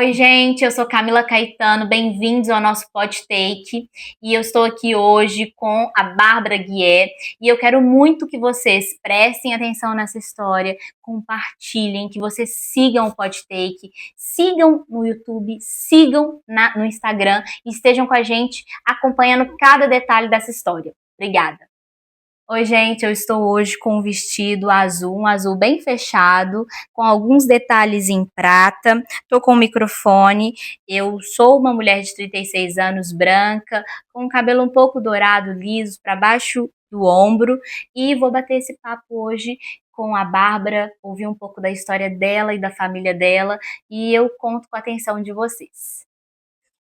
Oi, gente, eu sou Camila Caetano, bem-vindos ao nosso PodTake e eu estou aqui hoje com a Bárbara Guié e eu quero muito que vocês prestem atenção nessa história, compartilhem, que vocês sigam o PodTake, sigam no YouTube, sigam no Instagram e estejam com a gente acompanhando cada detalhe dessa história. Obrigada. Oi, gente, eu estou hoje com um vestido azul, um azul bem fechado, com alguns detalhes em prata. Estou com o microfone. Eu sou uma mulher de 36 anos, branca, com o cabelo um pouco dourado, liso, para baixo do ombro. E vou bater esse papo hoje com a Bárbara, ouvir um pouco da história dela e da família dela. E eu conto com a atenção de vocês.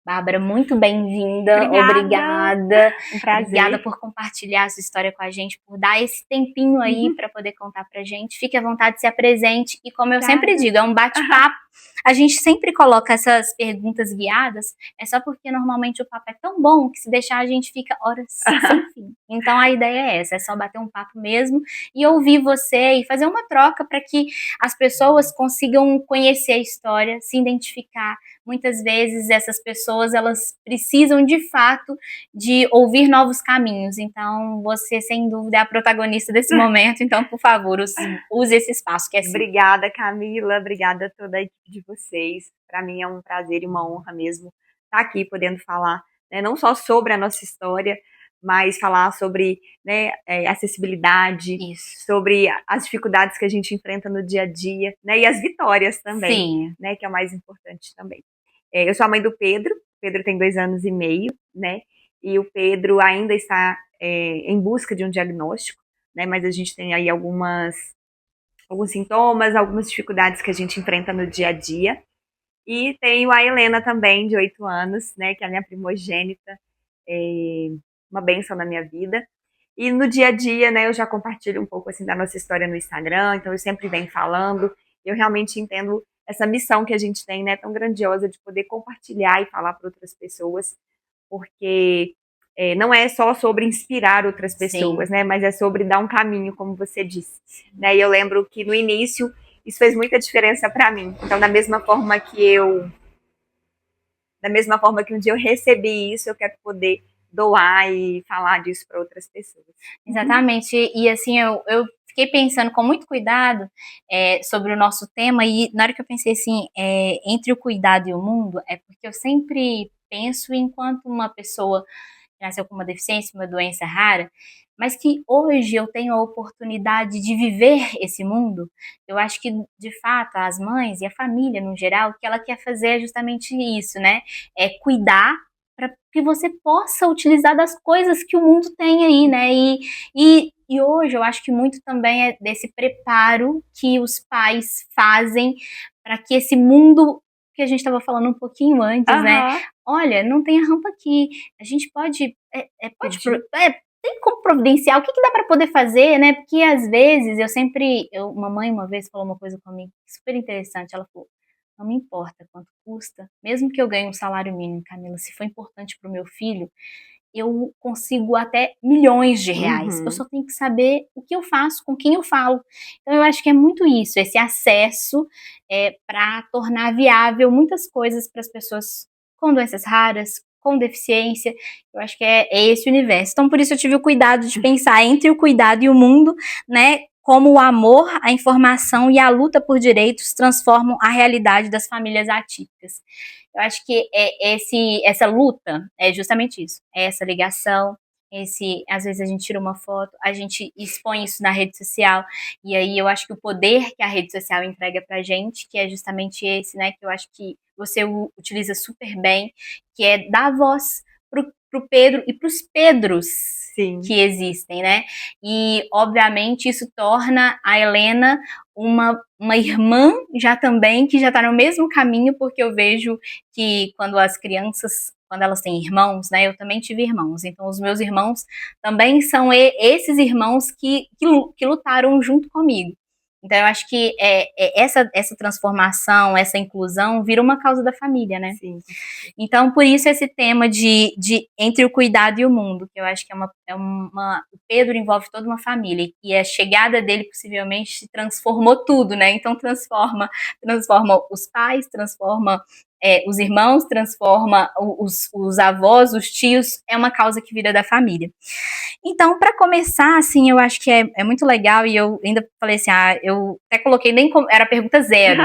Bárbara, muito bem-vinda, obrigada. Um prazer. Obrigada por compartilhar a sua história com a gente, por dar esse tempinho aí para poder contar pra gente. Fique à vontade, se apresente e como eu sempre digo, é um bate-papo. A gente sempre coloca essas perguntas guiadas, é só porque normalmente o papo é tão bom que se deixar a gente fica horas sem fim. Então a ideia é essa, é só bater um papo mesmo e ouvir você e fazer uma troca para que as pessoas consigam conhecer a história, se identificar. Muitas vezes essas pessoas, elas precisam de fato de ouvir novos caminhos, então você sem dúvida é a protagonista desse momento, então por favor, use esse espaço que é seu. Obrigada, Camila, obrigada a toda a equipe de vocês, para mim é um prazer e uma honra mesmo estar aqui podendo falar, né, não só sobre a nossa história, mas falar sobre, né, acessibilidade, sobre as dificuldades que a gente enfrenta no dia a dia, né, e as vitórias também, né, que é o mais importante também. Eu sou a mãe do Pedro, o Pedro tem 2 anos e meio, né, e o Pedro ainda está em busca de um diagnóstico, né, mas a gente tem aí alguns sintomas, algumas dificuldades que a gente enfrenta no dia a dia. E tenho a Helena também, de 8 anos, né, que é a minha primogênita, uma bênção na minha vida. E no dia a dia, né, eu já compartilho um pouco assim da nossa história no Instagram, então eu sempre venho falando. Eu realmente entendo essa missão que a gente tem, né, tão grandiosa de poder compartilhar e falar para outras pessoas, porque não é só sobre inspirar outras pessoas, né, mas é sobre dar um caminho, como você disse, né, e eu lembro que no início isso fez muita diferença para mim, então da mesma forma que um dia eu recebi isso, eu quero poder doar e falar disso para outras pessoas. Exatamente, e assim, eu fiquei pensando com muito cuidado sobre o nosso tema, e na hora que eu pensei assim, entre o cuidado e o mundo, é porque eu sempre penso enquanto uma pessoa que nasceu com uma deficiência, uma doença rara, mas que hoje eu tenho a oportunidade de viver esse mundo. Eu acho que, de fato, as mães e a família, no geral, o que ela quer fazer é justamente isso, né? É cuidar para que você possa utilizar das coisas que o mundo tem aí, né? E hoje eu acho que muito também é desse preparo que os pais fazem para que esse mundo que a gente estava falando um pouquinho antes, né? Olha, não tem a rampa aqui, a gente pode tem como providenciar, o que dá para poder fazer, né? Porque às vezes uma mãe uma vez falou uma coisa comigo super interessante, ela falou: não me importa quanto custa, mesmo que eu ganhe um salário mínimo, Camila, se for importante para o meu filho, eu consigo até milhões de reais. Eu só tenho que saber o que eu faço, com quem eu falo. Então eu acho que é muito isso, esse acesso para tornar viável muitas coisas para as pessoas com doenças raras, com deficiência. Eu acho que é esse o universo. Então por isso eu tive o cuidado de pensar entre o cuidado e o mundo, né? Como o amor, a informação e a luta por direitos transformam a realidade das famílias atípicas. Eu acho que essa luta é justamente isso, é essa ligação, às vezes a gente tira uma foto, a gente expõe isso na rede social, e aí eu acho que o poder que a rede social entrega pra gente, que é justamente esse, né, que eu acho que você utiliza super bem, que é dar voz pro Pedro e pros Pedros que existem, né? E, obviamente, isso torna a Helena uma irmã já também, que já está no mesmo caminho, porque eu vejo que quando as crianças, quando elas têm irmãos, né? Eu também tive irmãos, então os meus irmãos também são esses irmãos que lutaram junto comigo. Então eu acho que essa transformação, essa inclusão vira uma causa da família, né? Sim. Então por isso esse tema de entre o cuidado e o mundo, que eu acho que o Pedro envolve toda uma família, e a chegada dele possivelmente transformou tudo, né? Então transforma os pais, transforma os irmãos, transforma os avós, os tios, é uma causa que vira da família. Então, para começar, assim, eu acho que é muito legal, e eu ainda falei assim, eu até coloquei, era pergunta zero,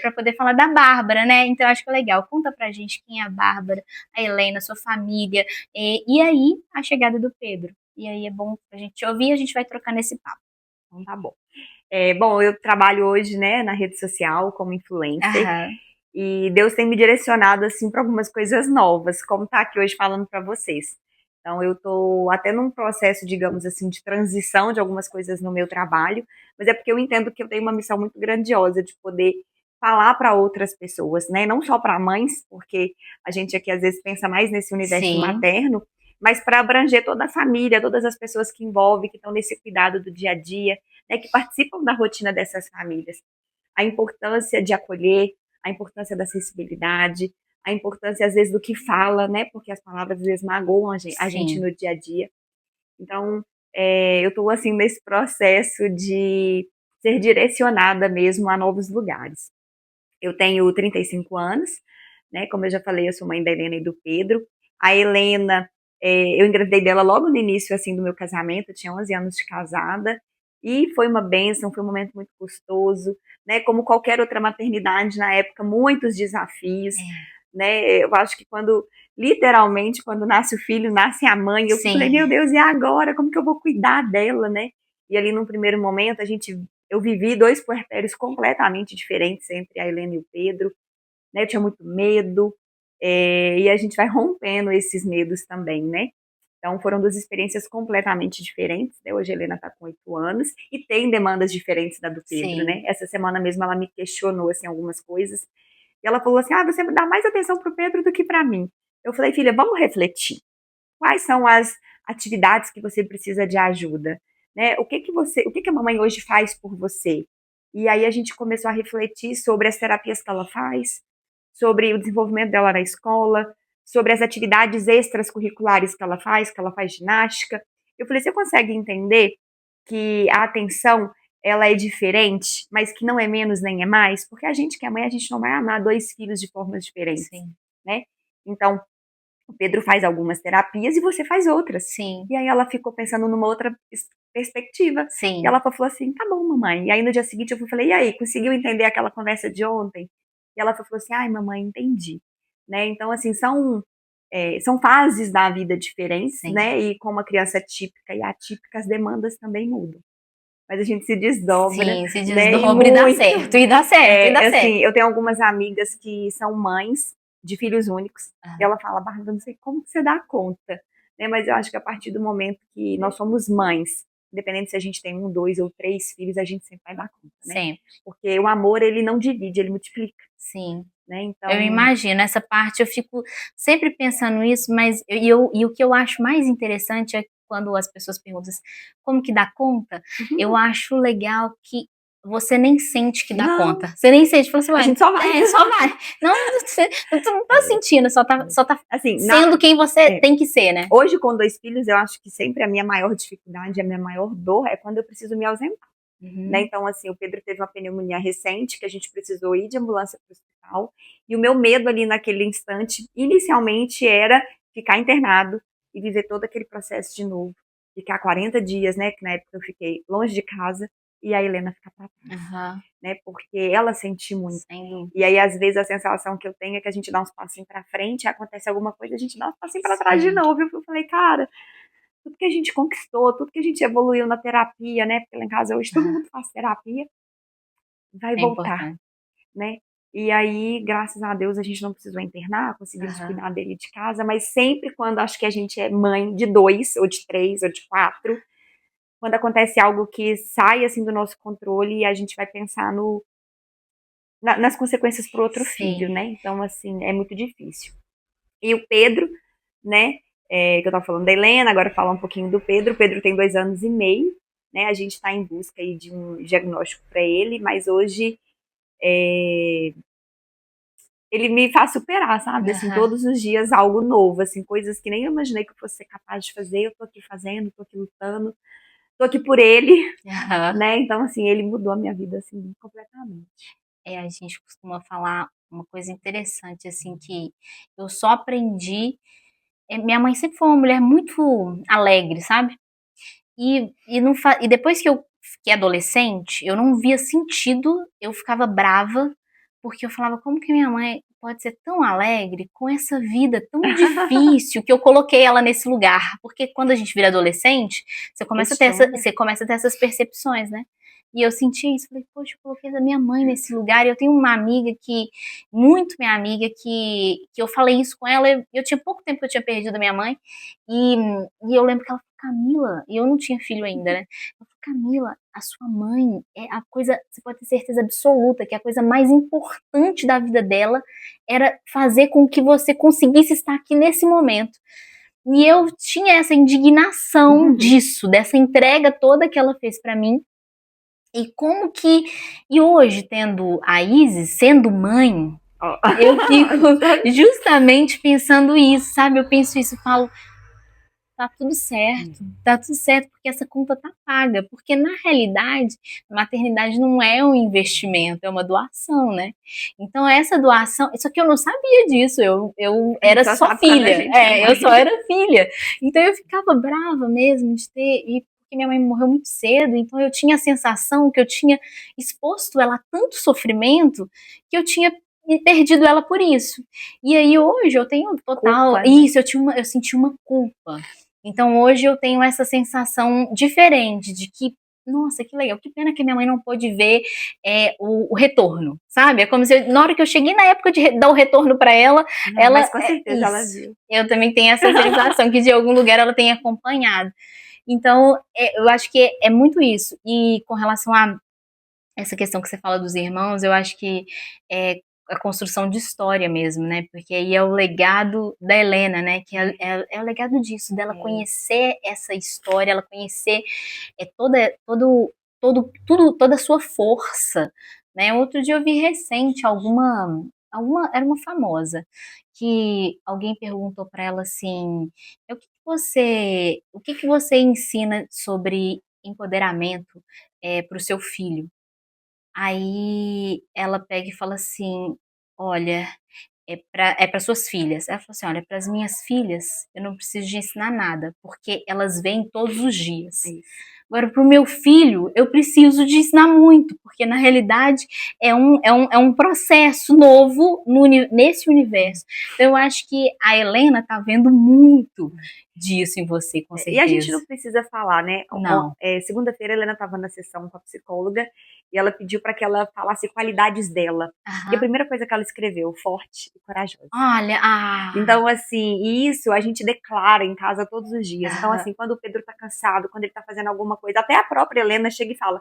para poder falar da Bárbara, né? Então, eu acho que é legal. Conta pra gente quem é a Bárbara, a Helena, sua família, e aí a chegada do Pedro. E aí é bom a gente ouvir e a gente vai trocar nesse papo. Então tá bom. Bom, eu trabalho hoje, né, na rede social como influencer. E Deus tem me direcionado, assim, para algumas coisas novas, como tá aqui hoje falando para vocês. Então, eu tô até num processo, digamos assim, de transição de algumas coisas no meu trabalho, mas é porque eu entendo que eu tenho uma missão muito grandiosa de poder falar para outras pessoas, né? Não só para mães, porque a gente aqui às vezes pensa mais nesse universo materno, mas para abranger toda a família, todas as pessoas que envolvem, que estão nesse cuidado do dia a dia, né, que participam da rotina dessas famílias. A importância de acolher, a importância da sensibilidade, a importância, às vezes, do que fala, né? Porque as palavras, às vezes, magoam a gente no dia a dia. Então, eu estou, assim, nesse processo de ser direcionada mesmo a novos lugares. Eu tenho 35 anos, né? Como eu já falei, eu sou mãe da Helena e do Pedro. A Helena, eu engravidei dela logo no início, assim, do meu casamento, eu tinha 11 anos de casada, e foi uma bênção, foi um momento muito gostoso, né? Como qualquer outra maternidade na época, muitos desafios, né? Eu acho que literalmente, quando nasce o filho, nasce a mãe, eu falei, meu Deus, e agora? Como que eu vou cuidar dela, né? E ali, num primeiro momento, eu vivi 2 puerpérios completamente diferentes entre a Helena e o Pedro, né? Eu tinha muito medo, e a gente vai rompendo esses medos também, né? Então, foram 2 experiências completamente diferentes, né? Hoje a Helena está com 8 anos e tem demandas diferentes da do Pedro, né? Essa semana mesmo ela me questionou, assim, algumas coisas, e ela falou assim, você dá mais atenção pro Pedro do que para mim. Eu falei, filha, vamos refletir. Quais são as atividades que você precisa de ajuda? Né? O que a mamãe hoje faz por você? E aí a gente começou a refletir sobre as terapias que ela faz, sobre o desenvolvimento dela na escola, sobre as atividades extracurriculares que ela faz ginástica. Eu falei, você consegue entender que a atenção ela é diferente, mas que não é menos nem é mais? Porque a gente que é mãe, a gente não vai amar 2 filhos de formas diferentes, né? Então, o Pedro faz algumas terapias e você faz outras. E aí ela ficou pensando numa outra perspectiva. E ela falou assim, tá bom, mamãe. E aí no dia seguinte eu falei, e aí, conseguiu entender aquela conversa de ontem? E ela falou assim, ai, mamãe, entendi. Né? Então, assim, são fases da vida diferentes, né? E como a criança típica e atípica, as demandas também mudam. Mas a gente se desdobra. Se desdobra, né? E dá certo, e dá certo, e dá certo. Assim, eu tenho algumas amigas que são mães de filhos únicos. E ela fala, Bárbara, não sei como que você dá conta. Né? Mas eu acho que a partir do momento que nós somos mães, independente se a gente tem 1, 2 ou 3 filhos, a gente sempre vai dar conta, né? Sempre. Porque o amor, ele não divide, ele multiplica. Né? Então, eu imagino, essa parte eu fico sempre pensando isso, mas e o que eu acho mais interessante é quando as pessoas perguntam assim, como que dá conta, eu acho legal que você nem sente que dá conta. Você nem sente, fala assim, a gente só vai. Só vai. Não, você não tá sentindo, só tá assim, sendo quem você tem que ser, né? Hoje, com 2 filhos, eu acho que sempre a minha maior dificuldade, a minha maior dor é quando eu preciso me ausentar. Né? Então, assim, o Pedro teve uma pneumonia recente, que a gente precisou ir de ambulância para o hospital, e o meu medo ali naquele instante, inicialmente, era ficar internado e viver todo aquele processo de novo. Ficar 40 dias, né, que na época eu fiquei longe de casa, e a Helena ficar para trás. Né, porque ela sentiu muito. E aí, às vezes, a sensação que eu tenho é que a gente dá uns passinhos para frente, acontece alguma coisa, a gente dá uns passinhos para trás de novo. Eu falei, cara, tudo que a gente conquistou, tudo que a gente evoluiu na terapia, né? Porque lá em casa hoje todo mundo faz terapia, vai voltar, né? E aí, graças a Deus, a gente não precisou internar, conseguimos cuidar dele de casa, mas sempre quando acho que a gente é mãe de 2, ou de 3, ou de 4, quando acontece algo que sai assim do nosso controle e a gente vai pensar nas consequências para o outro filho, né? Então, assim, é muito difícil. E o Pedro, né? Que eu tava falando da Helena, agora falar um pouquinho do Pedro. O Pedro tem 2 anos e meio, né? A gente está em busca aí de um diagnóstico para ele, mas hoje ele me faz superar, sabe? Assim, todos os dias algo novo, assim, coisas que nem eu imaginei que eu fosse ser capaz de fazer. Eu tô aqui fazendo, tô aqui lutando, tô aqui por ele, né? Então, assim, ele mudou a minha vida, assim, completamente. A gente costuma falar uma coisa interessante, assim, que eu só aprendi. Minha mãe sempre foi uma mulher muito alegre, sabe? E depois que eu fiquei adolescente, eu não via sentido, eu ficava brava, porque eu falava, como que minha mãe pode ser tão alegre com essa vida tão difícil que eu coloquei ela nesse lugar? Porque quando a gente vira adolescente, Questiona. você começa a ter essas percepções, né? E eu senti isso, falei, poxa, eu coloquei a minha mãe nesse lugar. E eu tenho uma amiga muito minha amiga, que eu falei isso com ela. Eu tinha pouco tempo que eu tinha perdido a minha mãe. E, e eu lembro que ela falou, Camila, e eu não tinha filho ainda, né? Ela falou, Camila, a sua mãe é a coisa, você pode ter certeza absoluta que a coisa mais importante da vida dela era fazer com que você conseguisse estar aqui nesse momento. E eu tinha essa indignação disso, dessa entrega toda que ela fez pra mim. E como que. E hoje, tendo a Isis sendo mãe, eu fico justamente pensando isso, sabe? Eu penso isso, falo, tá tudo certo, porque essa conta tá paga. Porque na realidade, a maternidade não é um investimento, é uma doação, né? Então, essa doação. Só que eu não sabia disso, eu A gente era só só sabe quando a filha. gente é Eu mãe. só era filha. Então, eu ficava brava mesmo de ter. Porque minha mãe morreu muito cedo, então eu tinha a sensação que eu tinha exposto ela a tanto sofrimento que eu tinha perdido ela por isso. E aí hoje eu tenho total. Culpa, né? Isso, eu senti uma culpa. Então hoje eu tenho essa sensação diferente de que, nossa, que legal, que pena que minha mãe não pôde ver o retorno, sabe? É como se na hora que eu cheguei na época de dar o retorno para ela, Não, ela mas com certeza ela isso. viu. Eu também tenho essa sensação que de algum lugar ela tem acompanhado. Então, eu acho que é muito isso. E com relação a essa questão que você fala dos irmãos, eu acho que é a construção de história mesmo, né? Porque aí é o legado da Helena, né? Que é o legado disso, dela É. conhecer essa história, ela conhecer toda a sua força, né? Outro dia eu vi recente era uma famosa, que alguém perguntou para ela assim, o que que você ensina sobre empoderamento para o seu filho? Aí ela pega e fala assim: "Olha, é para suas filhas". Ela falou assim: "Olha, para as minhas filhas, eu não preciso de ensinar nada, porque elas vêm todos os É dias. isso. Agora, para o meu filho, eu preciso de ensinar muito, porque na realidade é um processo novo nesse universo". Então, eu acho que a Helena tá vendo muito disso em você, com E a gente certeza. não precisa falar, né? Não. Segunda-feira a Helena estava na sessão com a psicóloga e ela pediu para que ela falasse qualidades dela. E a Aham. primeira coisa que ela escreveu, forte e corajosa. Olha, Então, assim, isso a gente declara em casa todos os dias. Então, aham. assim, quando o Pedro tá cansado, quando ele tá fazendo alguma coisa, até a própria Helena chega e fala: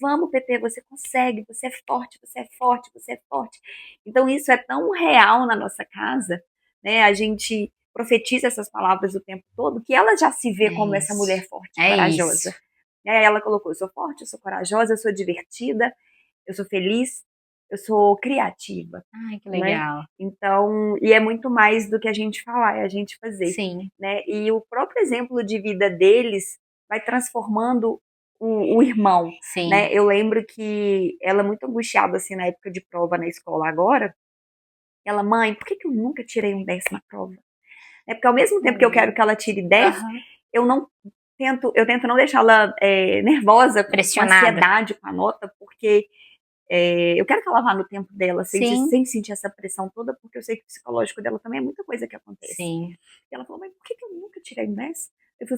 Vamos, Pepe, você consegue, você é forte, você é forte, você é forte. Então, isso é tão real na nossa casa, né? A gente profetiza essas palavras o tempo todo, que ela já se vê É como essa isso. mulher forte e É isso. corajosa. Ela colocou: eu sou forte, eu sou corajosa, eu sou divertida, eu sou feliz, eu sou criativa, Ai, que né? legal. Então, e é muito mais do que a gente falar, é a gente fazer, Sim, né? E o próprio exemplo de vida deles vai transformando o irmão, sim. né? Eu lembro que ela muito angustiada assim na época de prova na escola agora, ela: "Mãe, por que que eu nunca tirei um 10 na prova?" É porque ao mesmo tempo que eu quero Hum. que ela tire 10, Aham. eu não eu tento não deixá-la nervosa, com Pressionada. ansiedade com a nota, porque eu quero que ela vá no tempo dela, Sim, sem sentir essa pressão toda, porque eu sei que o psicológico dela também é muita coisa que acontece. sim. E ela falou: "Mas por que que eu nunca tirei 10?"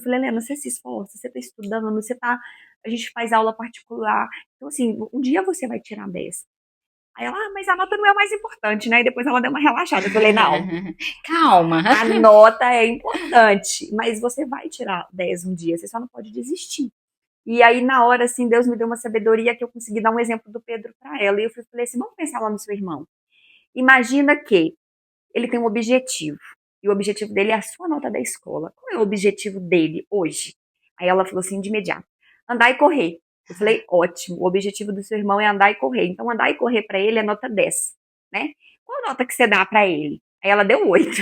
Falei: "Helena, você se esforça, você tá estudando, você tá a gente faz aula particular, então assim, um dia você vai tirar 10." Aí ela: "Ah, mas a nota não é o mais importante, né?" E depois ela deu uma relaxada. Eu falei: "Não, Calma. a nota é importante, mas você vai tirar 10 um dia, você só não pode desistir." E aí, na hora, assim, Deus me deu uma sabedoria que eu consegui dar um exemplo do Pedro para ela. E eu falei assim: vamos pensar lá no seu irmão. Imagina que ele tem um objetivo. E o objetivo dele é a sua nota da escola. Qual é o objetivo dele hoje? Aí ela falou assim, de imediato: andar e correr. Eu falei: ótimo, o objetivo do seu irmão é andar e correr. Então, andar e correr para ele é nota 10, né? Qual nota que você dá para ele? Aí ela deu 8.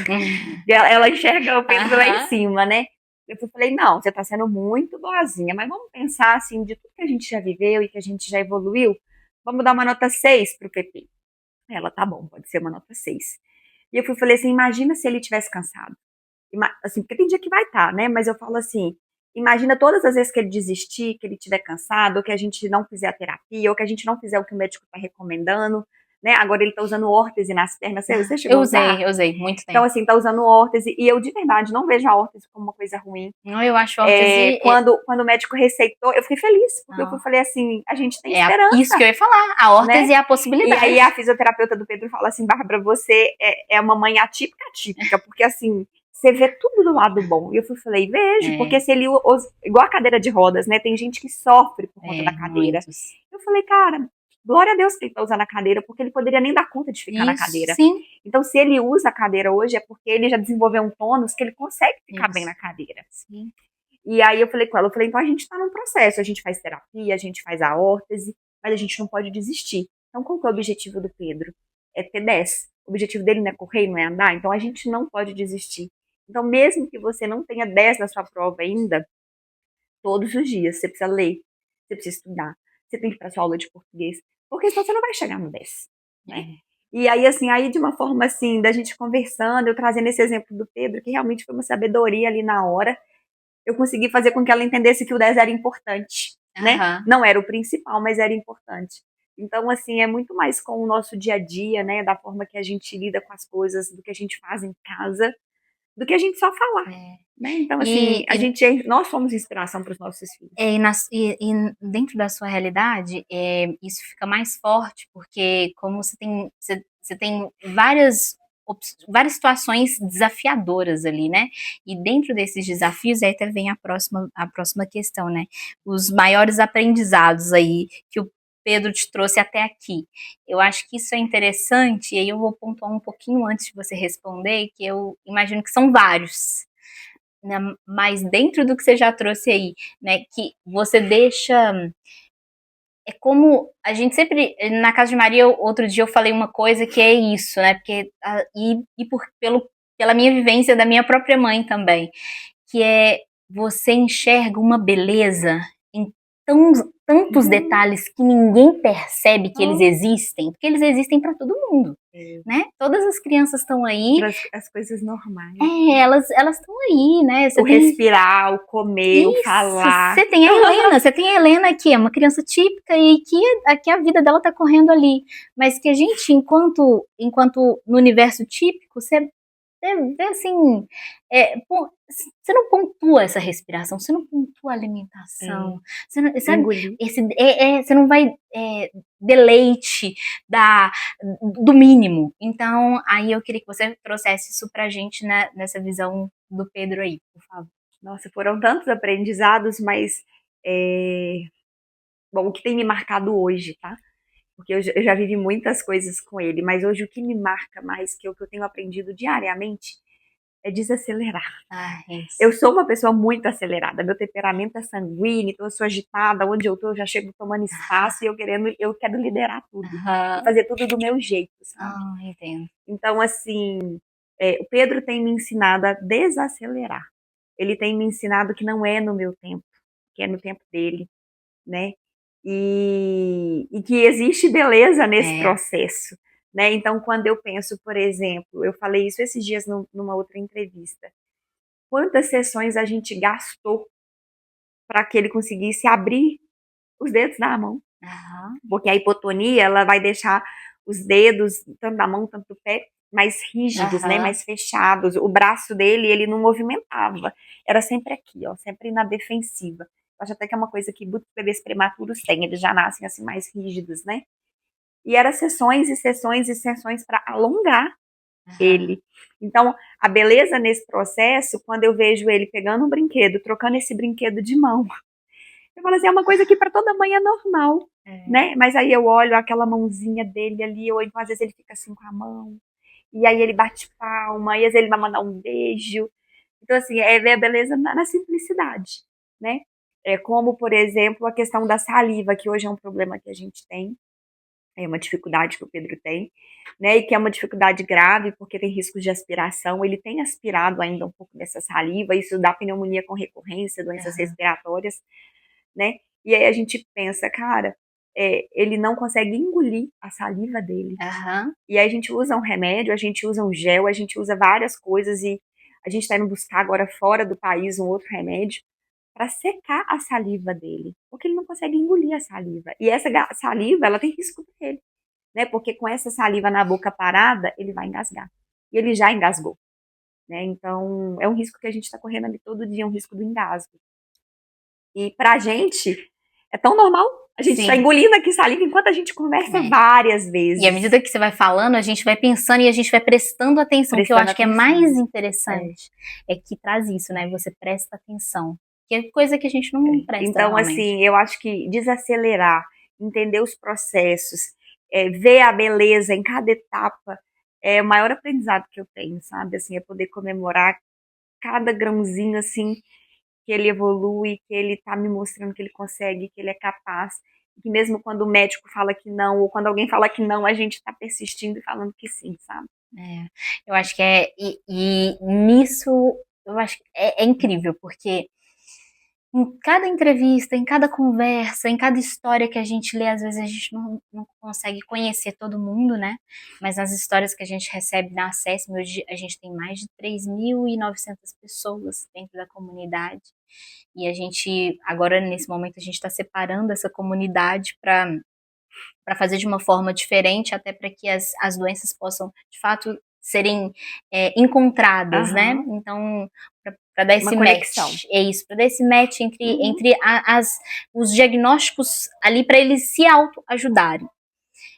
Ela enxerga o Pedro lá em Aham. cima, né? Eu falei: não, você tá sendo muito boazinha, mas vamos pensar assim, de tudo que a gente já viveu e que a gente já evoluiu, vamos dar uma nota 6 pro PP. Ela, tá bom, pode ser uma nota 6. E eu falei assim, imagina se ele tivesse cansado. Assim, porque tem dia que vai estar, né? Mas eu falo assim, imagina todas as vezes que ele desistir, que ele estiver cansado, ou que a gente não fizer a terapia, ou que a gente não fizer o que o médico está recomendando, né? Agora ele está usando órtese nas pernas, você chegou a usar? Eu usei, muito Então, tempo. assim, tá usando órtese, e eu de verdade não vejo a órtese como uma coisa ruim. Não, eu acho órtese... Quando o médico receitou, eu fiquei feliz, porque Não. eu falei assim, a gente tem esperança. Isso que eu ia falar, a órtese né? é a possibilidade. E aí a fisioterapeuta do Pedro fala assim, Bárbara, você é uma mãe atípica, porque assim, você vê tudo do lado bom. E eu falei, vejo, porque se ele igual a cadeira de rodas, né? Tem gente que sofre por conta da cadeira. Muitos. Eu falei, cara, glória a Deus que ele tá usando a cadeira, porque ele poderia nem dar conta de ficar na cadeira. Sim. Então, se ele usa a cadeira hoje, é porque ele já desenvolveu um tônus que ele consegue ficar bem na cadeira. Sim. E aí eu falei com ela, então a gente tá num processo, a gente faz terapia, a gente faz a órtese, mas a gente não pode desistir. Então, qual que é o objetivo do Pedro? É ter 10. O objetivo dele não é correr, não é andar, então a gente não pode desistir. Então, mesmo que você não tenha 10 na sua prova ainda, todos os dias você precisa ler, você precisa estudar, você tem que ir para sua aula de português, porque senão você não vai chegar no 10, né? E aí, assim, aí de uma forma assim, da gente conversando, eu trazendo esse exemplo do Pedro, que realmente foi uma sabedoria ali na hora, eu consegui fazer com que ela entendesse que o 10 era importante, né? Não era o principal, mas era importante. Então, assim, é muito mais com o nosso dia a dia, né? Da forma que a gente lida com as coisas, do que a gente faz em casa, do que a gente só falar. Né? Então, assim, nós somos inspiração para os nossos filhos. E dentro da sua realidade, isso fica mais forte, porque como você tem várias situações desafiadoras ali, né? E dentro desses desafios, aí até vem a próxima questão, né? Os maiores aprendizados aí que o Pedro te trouxe até aqui. Eu acho que isso é interessante, e aí eu vou pontuar um pouquinho antes de você responder, que eu imagino que são vários. Né, mas dentro do que você já trouxe aí, né, que você deixa... É como a gente sempre, na Casa de Maria, outro dia eu falei uma coisa que é isso, né, porque, pela minha vivência da minha própria mãe também, que é você enxerga uma beleza em tantos detalhes que ninguém percebe que eles existem, porque eles existem para todo mundo, né? Todas as crianças estão aí. As coisas normais. Elas estão aí, né? Respirar, o comer, o falar. Você tem a Helena que é uma criança típica e que a vida dela tá correndo ali, mas que a gente, enquanto no universo típico, você vê assim, você não pontua essa respiração, você não pontua a alimentação, você não, sabe, você não vai deleite do mínimo. Então, aí eu queria que você trouxesse isso pra gente, né, nessa visão do Pedro aí, por favor. Nossa, foram tantos aprendizados, mas bom, o que tem me marcado hoje, tá? Porque eu já vivi muitas coisas com ele, mas hoje o que me marca mais, que é o que eu tenho aprendido diariamente, é desacelerar. Eu sou uma pessoa muito acelerada, meu temperamento é sanguíneo, então eu sou agitada, onde eu tô eu já chego tomando espaço e eu quero liderar tudo, e fazer tudo do meu jeito, sabe? Entendo. Então, assim, o Pedro tem me ensinado a desacelerar. Ele tem me ensinado que não é no meu tempo, que é no tempo dele, né? E que existe beleza nesse processo, né? Então, quando eu penso, por exemplo, eu falei isso esses dias numa outra entrevista, quantas sessões a gente gastou para que ele conseguisse abrir os dedos da mão? Porque a hipotonia, ela vai deixar os dedos, tanto da mão, tanto do pé, mais rígidos, né, mais fechados. O braço dele, ele não movimentava. Era sempre aqui, ó, sempre na defensiva. Eu acho até que é uma coisa que muitos bebês prematuros têm, eles já nascem assim mais rígidos, né? E era sessões e sessões e sessões para alongar ele. Então, a beleza nesse processo, quando eu vejo ele pegando um brinquedo, trocando esse brinquedo de mão, eu falo assim, é uma coisa que para toda mãe é normal, né? Mas aí eu olho aquela mãozinha dele ali, ou então às vezes ele fica assim com a mão, e aí ele bate palma, e às vezes ele vai mandar um beijo. Então, assim, é ver a beleza na simplicidade, né? É como, por exemplo, a questão da saliva, que hoje é um problema que a gente tem, é uma dificuldade que o Pedro tem, né? E que é uma dificuldade grave, porque tem riscos de aspiração. Ele tem aspirado ainda um pouco dessa saliva, isso dá pneumonia com recorrência, doenças respiratórias, né? E aí a gente pensa, cara, ele não consegue engolir a saliva dele. Aham. E aí a gente usa um remédio, a gente usa um gel, a gente usa várias coisas e a gente está indo buscar agora fora do país um outro remédio para secar a saliva dele, porque ele não consegue engolir a saliva. E essa saliva, ela tem risco para ele, né? Porque com essa saliva na boca parada, ele vai engasgar. E ele já engasgou, né? Então, é um risco que a gente está correndo ali todo dia, um risco do engasgo. E pra gente, é tão normal. A gente tá Sim. engolindo aqui saliva enquanto a gente conversa várias vezes. E à medida que você vai falando, a gente vai pensando e a gente vai prestando atenção. O que eu acho que é mais interessante é que traz isso, né? Você presta atenção. Que é coisa que a gente não presta Então, realmente. assim, eu acho que desacelerar, entender os processos, ver a beleza em cada etapa, é o maior aprendizado que eu tenho, sabe? Assim, é poder comemorar cada grãozinho, assim, que ele evolui, que ele tá me mostrando que ele consegue, que ele é capaz, que mesmo quando o médico fala que não, ou quando alguém fala que não, a gente tá persistindo e falando que sim, sabe? Eu acho que e nisso, eu acho que é incrível, porque em cada entrevista, em cada conversa, em cada história que a gente lê, às vezes a gente não consegue conhecer todo mundo, né? Mas nas histórias que a gente recebe na Acessme, hoje a gente tem mais de 3.900 pessoas dentro da comunidade. E a gente, agora nesse momento, a gente está separando essa comunidade para fazer de uma forma diferente, até para que as doenças possam, de fato, serem encontradas, né? Então, para dar esse match, é isso, para dar esse match entre os diagnósticos ali para eles se autoajudarem.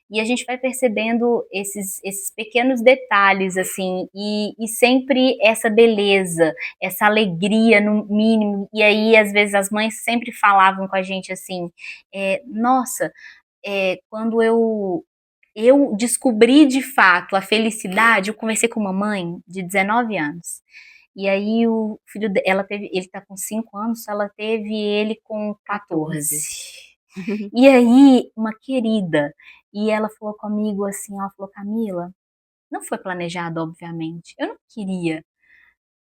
E a gente vai percebendo esses pequenos detalhes, assim, e sempre essa beleza, essa alegria no mínimo. E aí, às vezes, as mães sempre falavam com a gente assim, nossa, quando eu descobri de fato a felicidade, eu conversei com uma mãe de 19 anos. E aí o filho dela ele tá com 5 anos, ela teve ele com 14. E aí, uma querida, e ela falou comigo assim, ela falou, Camila, não foi planejado, obviamente, eu não queria.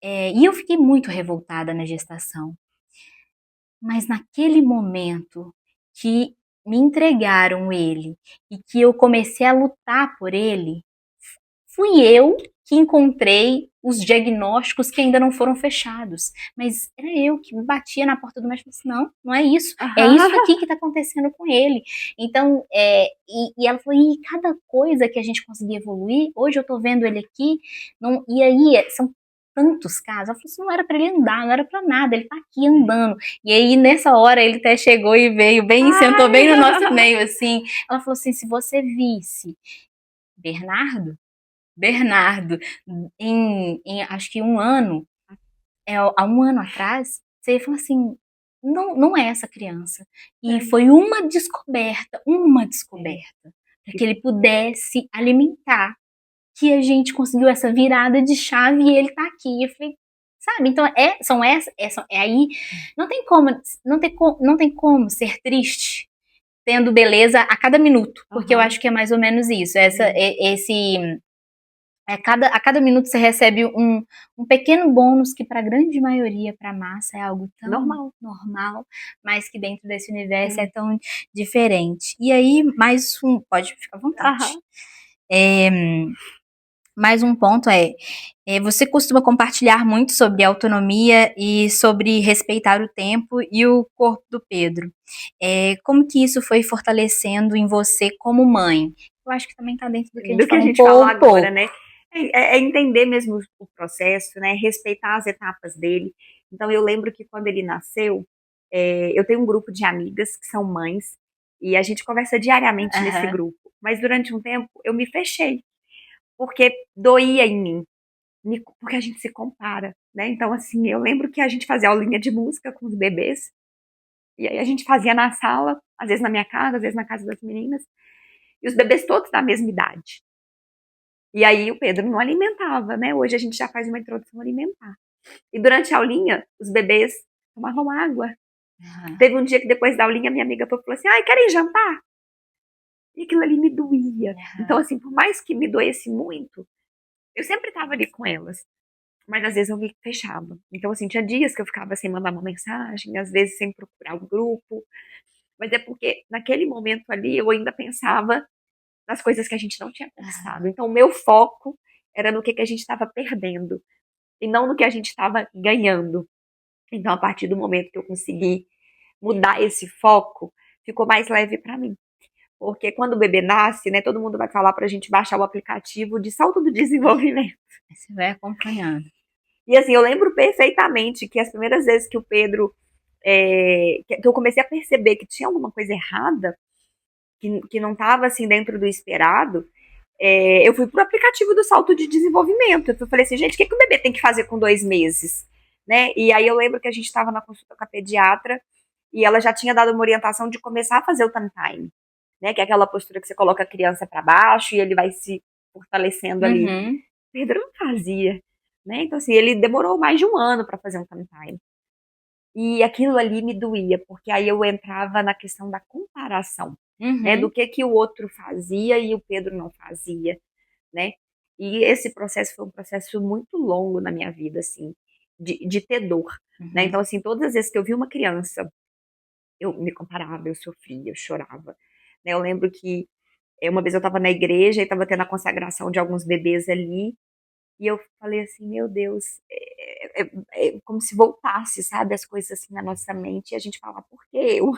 E eu fiquei muito revoltada na gestação. Mas naquele momento que me entregaram ele e que eu comecei a lutar por ele, fui eu que encontrei os diagnósticos que ainda não foram fechados. Mas era eu que me batia na porta do médico e disse, não é isso. É isso aqui que está acontecendo com ele. Então, e ela falou, e cada coisa que a gente conseguia evoluir, hoje eu estou vendo ele aqui, e aí são tantos casos. Ela falou assim, não era para ele andar, não era para nada, ele tá aqui andando. E aí, nessa hora, ele até chegou e veio bem, sentou bem no nosso meio, assim. Ela falou assim, se você visse Bernardo, acho que um ano, há um ano atrás, você falou assim, não é essa criança. E foi uma descoberta, para que ele pudesse alimentar, que a gente conseguiu essa virada de chave e ele tá aqui. Eu falei, sabe? Então, aí, não tem como ser triste tendo beleza a cada minuto, porque eu acho que é mais ou menos isso, a cada minuto você recebe um pequeno bônus que para a grande maioria, para a massa, é algo tão normal, mas que dentro desse universo é tão diferente. E aí, pode ficar à vontade. Mais um ponto você costuma compartilhar muito sobre autonomia e sobre respeitar o tempo e o corpo do Pedro. Como que isso foi fortalecendo em você como mãe? Eu acho que também está dentro do que a gente falou agora, né? É entender mesmo o processo, né? Respeitar as etapas dele. Então, eu lembro que quando ele nasceu, eu tenho um grupo de amigas que são mães e a gente conversa diariamente nesse grupo. Mas durante um tempo eu me fechei, porque doía em mim, porque a gente se compara, né? Então, assim, eu lembro que a gente fazia aulinha de música com os bebês e aí a gente fazia na sala, às vezes na minha casa, às vezes na casa das meninas, e os bebês todos da mesma idade. E aí o Pedro não alimentava, né? Hoje a gente já faz uma introdução alimentar. E durante a aulinha, os bebês tomavam água. Teve um dia que depois da aulinha, minha amiga falou assim, ai, querem jantar? E aquilo ali me doía. Então, assim, por mais que me doesse muito, eu sempre estava ali com elas. Mas às vezes eu me fechava. Então, assim, tinha dias que eu ficava sem mandar uma mensagem, às vezes sem procurar o grupo. Mas é porque naquele momento ali eu ainda pensava nas coisas que a gente não tinha conquistado. Então o meu foco era no que a gente estava perdendo e não no que a gente estava ganhando. Então a partir do momento que eu consegui mudar esse foco, ficou mais leve para mim. Porque quando o bebê nasce, né, todo mundo vai falar pra gente baixar o aplicativo de salto do desenvolvimento. Você vai acompanhando. E assim, eu lembro perfeitamente que as primeiras vezes que o Pedro, que eu comecei a perceber que tinha alguma coisa errada, que não estava assim dentro do esperado, eu fui pro aplicativo do salto de desenvolvimento. Eu falei assim, gente, o que o bebê tem que fazer com 2 meses? Né? E aí eu lembro que a gente estava na consulta com a pediatra e ela já tinha dado uma orientação de começar a fazer o tum time, né? Que é aquela postura que você coloca a criança para baixo e ele vai se fortalecendo ali. Uhum. Pedro não fazia, né? Então assim, ele demorou mais de um ano para fazer um tum time. E aquilo ali me doía, porque aí eu entrava na questão da comparação, né? Do Uhum. que o outro fazia e o Pedro não fazia, né? E esse processo foi um processo muito longo na minha vida, assim, de ter dor, né? Uhum. Então, assim, todas as vezes que eu vi uma criança, eu me comparava, eu sofria, eu chorava, né? Eu lembro que uma vez eu estava na igreja e estava tendo a consagração de alguns bebês ali, e eu falei assim, meu Deus, é como se voltasse, sabe, as coisas assim na nossa mente, e a gente fala, por que eu?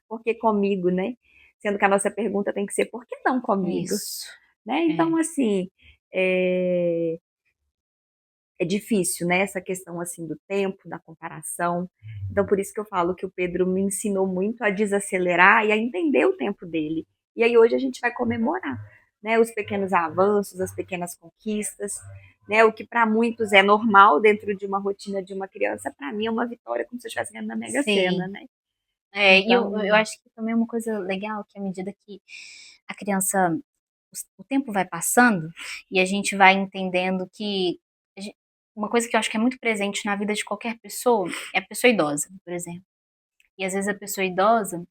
Por que comigo, né? Sendo que a nossa pergunta tem que ser, por que não comigo? Isso. Né? É. Então, assim, é, é difícil, né? Essa questão assim do tempo, da comparação. Então, por isso que eu falo que o Pedro me ensinou muito a desacelerar e a entender o tempo dele. E aí hoje a gente vai comemorar, né? Os pequenos avanços, as pequenas conquistas, né? O que para muitos é normal dentro de uma rotina de uma criança, para mim é uma vitória como se eu estivesse ganhando na Mega Sena, Sim. né? E eu Então, acho que também é uma coisa legal que à medida que a criança, o tempo vai passando e a gente vai entendendo que uma coisa que eu acho que é muito presente na vida de qualquer pessoa é a pessoa idosa, por exemplo. E às vezes a pessoa idosa,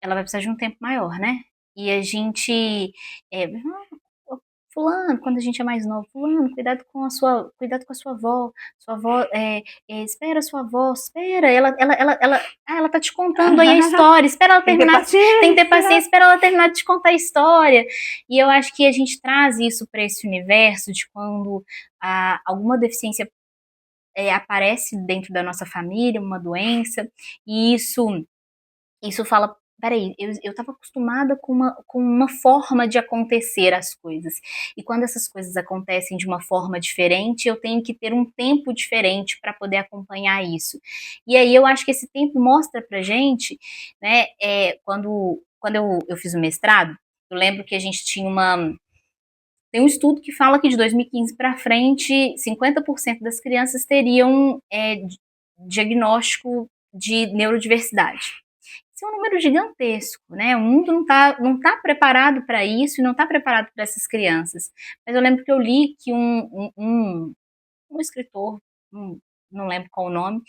ela vai precisar de um tempo maior, né? E a gente, fulano, quando a gente é mais novo, fulano, cuidado com a sua avó, espera a sua avó, espera, ela tá te contando aí a história, espera ela tem que ter terminar, tem que ter paciência. paciência, espera ela terminar de te contar a história. E eu acho que a gente traz isso para esse universo de quando alguma deficiência aparece dentro da nossa família, uma doença, e isso fala, peraí, eu estava acostumada com uma forma de acontecer as coisas. E quando essas coisas acontecem de uma forma diferente, eu tenho que ter um tempo diferente para poder acompanhar isso. E aí eu acho que esse tempo mostra pra gente, né, quando eu fiz o mestrado, eu lembro que a gente tinha tem um estudo que fala que de 2015 para frente, 50% das crianças teriam diagnóstico de neurodiversidade. Isso é um número gigantesco, né? O mundo não tá preparado para isso e não está preparado para essas crianças. Mas eu lembro que eu li que um escritor, um, não lembro qual o nome,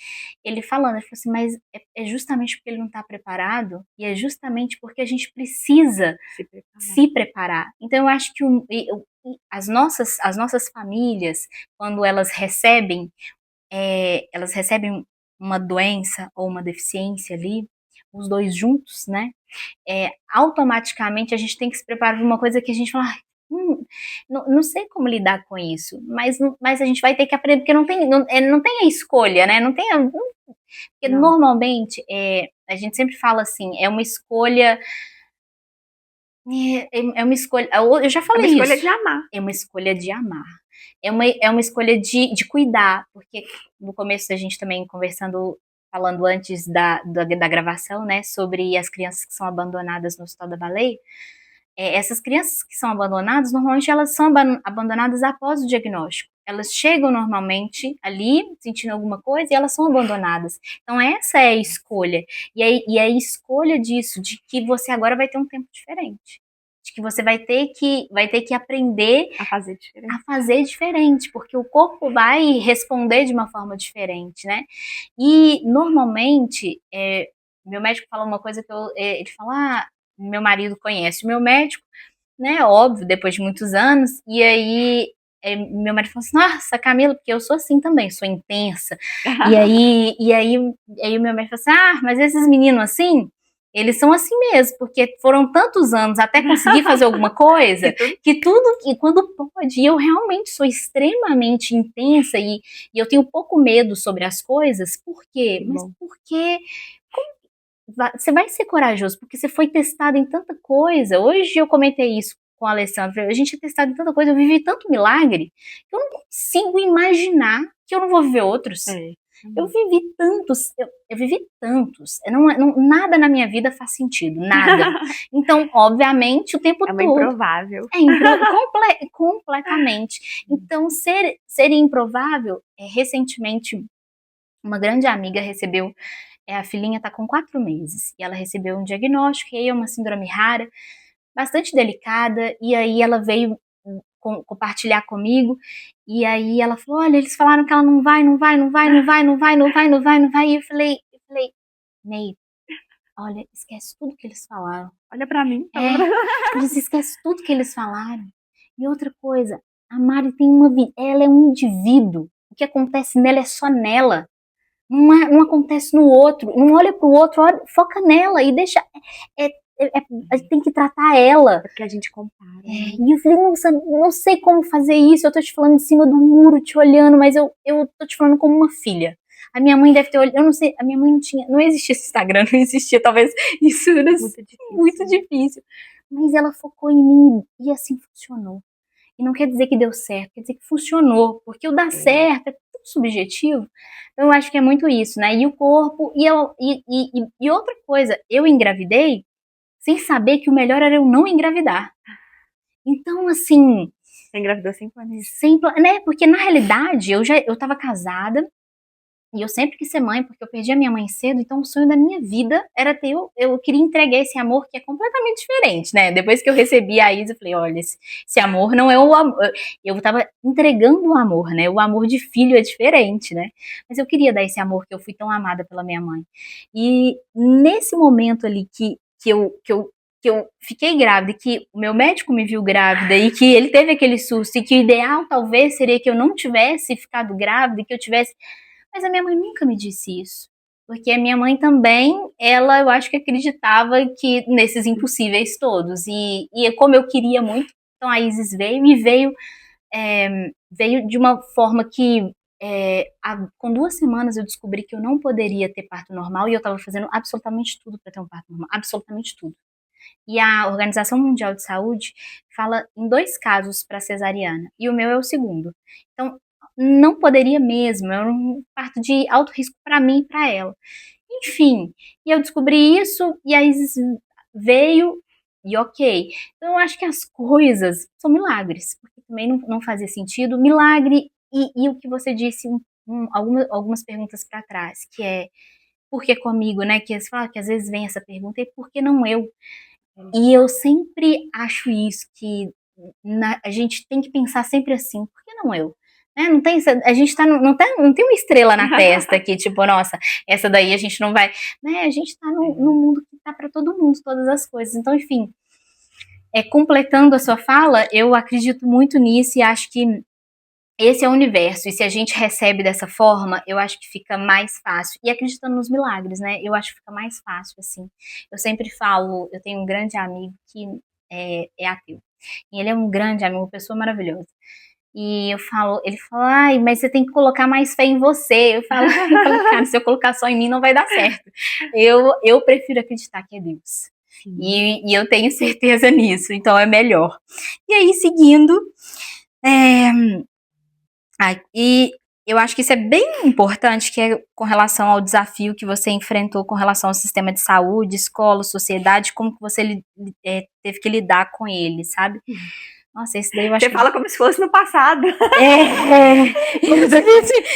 ele falando, ele falou assim, mas é justamente porque ele não está preparado e é justamente porque a gente precisa Se preparar. se preparar. Então eu acho que as nossas famílias, quando elas recebem uma doença ou uma deficiência ali, os dois juntos, né? Automaticamente a gente tem que se preparar para uma coisa que a gente fala, não sei como lidar com isso, mas a gente vai ter que aprender, porque não tem a escolha, né? Porque Não. normalmente a gente sempre fala assim, é uma escolha. É uma escolha. Eu já É uma falei escolha isso. de amar. É uma escolha de amar. É uma escolha de cuidar, porque no começo a gente também conversando, falando antes da gravação, né, sobre as crianças que são abandonadas no Hospital da Baleia. Essas crianças que são abandonadas, normalmente elas são abandonadas após o diagnóstico. Elas chegam normalmente ali, sentindo alguma coisa, e elas são abandonadas. Então essa é a escolha. E a escolha disso, de que você agora vai ter um tempo diferente. De que você vai ter que aprender A fazer a diferente. fazer diferente, porque o corpo vai responder de uma forma diferente, né? E normalmente, meu médico fala uma coisa que ele fala, meu marido conhece o meu médico, né? Óbvio, depois de muitos anos, e aí meu marido falou assim, nossa, Camila, porque eu sou assim também, sou intensa. E aí o meu médico falou assim, mas esses meninos assim, Eles são assim mesmo, porque foram tantos anos até conseguir fazer alguma coisa, que tudo, que quando pode, e eu realmente sou extremamente intensa e eu tenho pouco medo sobre as coisas, por quê? Mas porque você vai ser corajoso, porque você foi testado em tanta coisa. Hoje eu comentei isso com a Alessandra, a gente é testado em tanta coisa, eu vivi tanto milagre, que eu não consigo imaginar que eu não vou viver outros. Eu vivi tantos, eu vivi tantos, nada na minha vida faz sentido, nada. Então, obviamente, o tempo todo... improvável. Completamente. Então, ser improvável, recentemente, uma grande amiga recebeu, a filhinha está com 4 meses, e ela recebeu um diagnóstico, e aí é uma síndrome rara, bastante delicada, e aí ela veio compartilhar comigo, e aí ela falou, olha, eles falaram que ela não vai, e eu falei, Ney, olha, esquece tudo que eles falaram. Olha pra mim. Eles esquecem tudo que eles falaram. E outra coisa, a Mari ela é um indivíduo, o que acontece nela é só nela. Não acontece no outro, não olha pro outro, foca nela e deixa. A gente tem que tratar ela. Porque a gente compara. E eu falei, nossa, não sei como fazer isso. Eu tô te falando de cima do muro, te olhando, mas eu tô te falando como uma filha. A minha mãe deve ter olhado, eu não sei, a minha mãe não existia esse Instagram, não existia, talvez isso era muito difícil. Mas ela focou em mim e assim funcionou. E não quer dizer que deu certo, quer dizer que funcionou, porque o dar certo é tudo subjetivo. Então eu acho que é muito isso, né? E o corpo, e outra coisa, eu engravidei sem saber que o melhor era eu não engravidar. Então, assim... Você engravidou sem planejar. Né? Porque na realidade, eu tava casada, e eu sempre quis ser mãe, porque eu perdi a minha mãe cedo, então o sonho da minha vida era ter, eu queria entregar esse amor que é completamente diferente, né? Depois que eu recebi a Isa, eu falei, olha, esse amor não é o amor, eu tava entregando o amor, né? O amor de filho é diferente, né? Mas eu queria dar esse amor que eu fui tão amada pela minha mãe. E nesse momento ali que eu fiquei grávida, que o meu médico me viu grávida e que ele teve aquele susto, e que o ideal talvez seria que eu não tivesse ficado grávida, e que eu tivesse... Mas a minha mãe nunca me disse isso. Porque a minha mãe também, eu acho que acreditava que nesses impossíveis todos. E como eu queria muito, então a Isis veio e veio de uma forma que com 2 semanas eu descobri que eu não poderia ter parto normal e eu estava fazendo absolutamente tudo para ter um parto normal. Absolutamente tudo. E a Organização Mundial de Saúde fala em 2 casos para cesariana. E o meu é o segundo. Então, não poderia mesmo, era um parto de alto risco para mim e para ela. Enfim, e eu descobri isso, e a Isis veio, e ok. Então eu acho que as coisas são milagres, porque também não fazia sentido. Milagre, e o que você disse algumas perguntas para trás, que é, por que comigo, né? Que você fala que às vezes vem essa pergunta, e por que não eu? E eu sempre acho isso, que a gente tem que pensar sempre assim, por que não eu? Né? Não tem, a gente não tem uma estrela na testa que, tipo, nossa, essa daí a gente não vai. Né? A gente tá no mundo que tá para todo mundo, todas as coisas. Então, enfim, completando a sua fala, eu acredito muito nisso e acho que esse é o universo, e se a gente recebe dessa forma, eu acho que fica mais fácil. E acreditando nos milagres, né? Eu acho que fica mais fácil, assim. Eu sempre falo, eu tenho um grande amigo que é ateu. E ele é um grande amigo, uma pessoa maravilhosa. E ele fala, ai, mas você tem que colocar mais fé em você. Eu falo, cara, se eu colocar só em mim, não vai dar certo. Eu prefiro acreditar que é Deus. E eu tenho certeza nisso, então é melhor. E aí, seguindo... E eu acho que isso é bem importante, que é com relação ao desafio que você enfrentou com relação ao sistema de saúde, escola, sociedade, como que você teve que lidar com ele, sabe? Nossa, esse daí eu acho Você fala como se fosse no passado.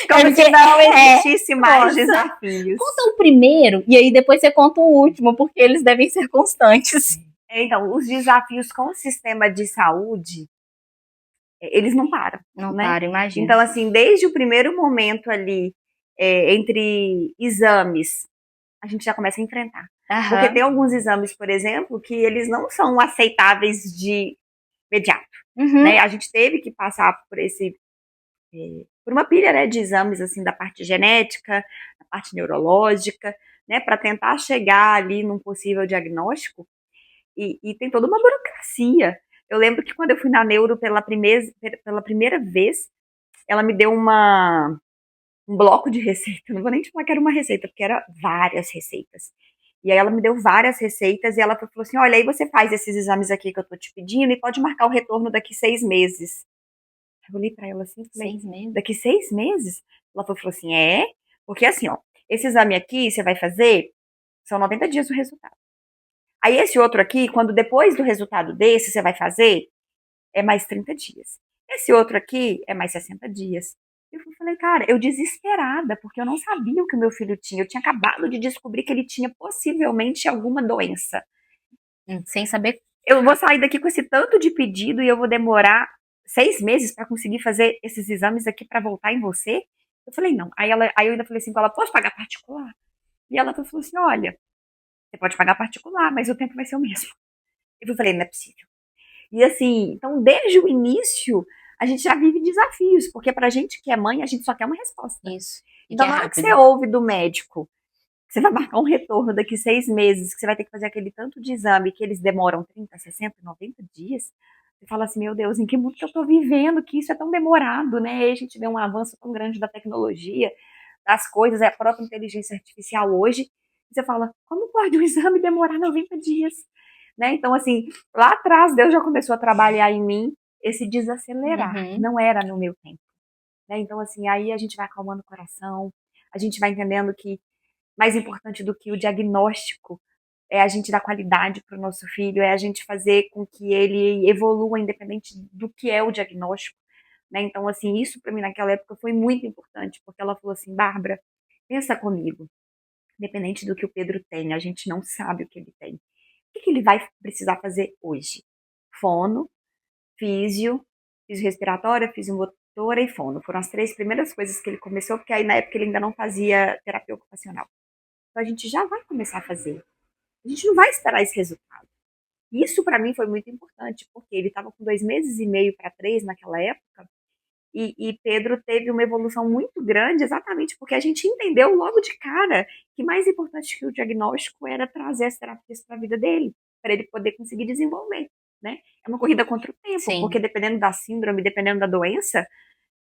Como se não existisse mais desafios. Conta o primeiro, e aí depois você conta o último, porque eles devem ser constantes. Então, os desafios com o sistema de saúde, eles não param. Não param, imagina. Então, assim, desde o primeiro momento ali, entre exames, a gente já começa a enfrentar. Porque tem alguns exames, por exemplo, que eles não são aceitáveis de imediato. Né? A gente teve que passar por uma pilha, né, de exames, assim, da parte genética, da parte neurológica, né, para tentar chegar ali num possível diagnóstico, e tem toda uma burocracia. Eu lembro que quando eu fui na neuro pela primeira vez, ela me deu um bloco de receita. Não vou nem te falar que era uma receita, porque era várias receitas. E aí ela me deu várias receitas e ela falou assim: olha, aí você faz esses exames aqui que eu tô te pedindo e pode marcar o retorno daqui 6 meses. Eu olhei pra ela assim e falei: 6 meses? daqui 6 meses? Ela falou assim: é, porque assim, ó, esse exame aqui você vai fazer, são 90 dias o resultado. Aí esse outro aqui, quando depois do resultado desse você vai fazer, é mais 30 dias. Esse outro aqui é mais 60 dias. Eu falei, cara, eu desesperada, porque eu não sabia o que o meu filho tinha. Eu tinha acabado de descobrir que ele tinha possivelmente alguma doença. Sem saber. Eu vou sair daqui com esse tanto de pedido e eu vou demorar 6 meses para conseguir fazer esses exames aqui para voltar em você? Eu falei, não. Aí eu ainda falei assim com ela, pode pagar particular? E ela falou assim, olha, você pode pagar particular, mas o tempo vai ser o mesmo. Eu falei, não é possível. E assim, então desde o início, a gente já vive desafios, porque pra gente que é mãe, a gente só quer uma resposta. Isso. E que Então, é na hora que você rápido. ouve do médico que você vai marcar um retorno daqui 6 meses, que você vai ter que fazer aquele tanto de exame, que eles demoram 30, 60, 90 dias, você fala assim, meu Deus, em que mundo que eu tô vivendo, que isso é tão demorado, né? E a gente vê um avanço tão grande da tecnologia, das coisas, é a própria inteligência artificial hoje, e você fala, como pode um exame demorar 90 dias? Né? Então, assim, lá atrás Deus já começou a trabalhar em mim esse desacelerar, Uhum. não era no meu tempo. Né? Então, assim, aí a gente vai acalmando o coração, a gente vai entendendo que mais importante do que o diagnóstico é a gente dar qualidade para o nosso filho, é a gente fazer com que ele evolua independente do que é o diagnóstico. Né? Então, assim, isso para mim naquela época foi muito importante, porque ela falou assim, Bárbara, pensa comigo, independente do que o Pedro tem, a gente não sabe o que ele tem. O que ele vai precisar fazer hoje? Fono, físio, respiratória, fisiomotora e fono. Foram as 3 primeiras coisas que ele começou, porque aí na época ele ainda não fazia terapia ocupacional. Então a gente já vai começar a fazer. A gente não vai esperar esse resultado. Isso para mim foi muito importante, porque ele estava com 2 meses e meio para 3 naquela época, e Pedro teve uma evolução muito grande, exatamente porque a gente entendeu logo de cara que mais importante que o diagnóstico era trazer as terapias para a vida dele, para ele poder conseguir desenvolver. Né? É uma corrida contra o tempo, Sim, porque dependendo da síndrome, dependendo da doença,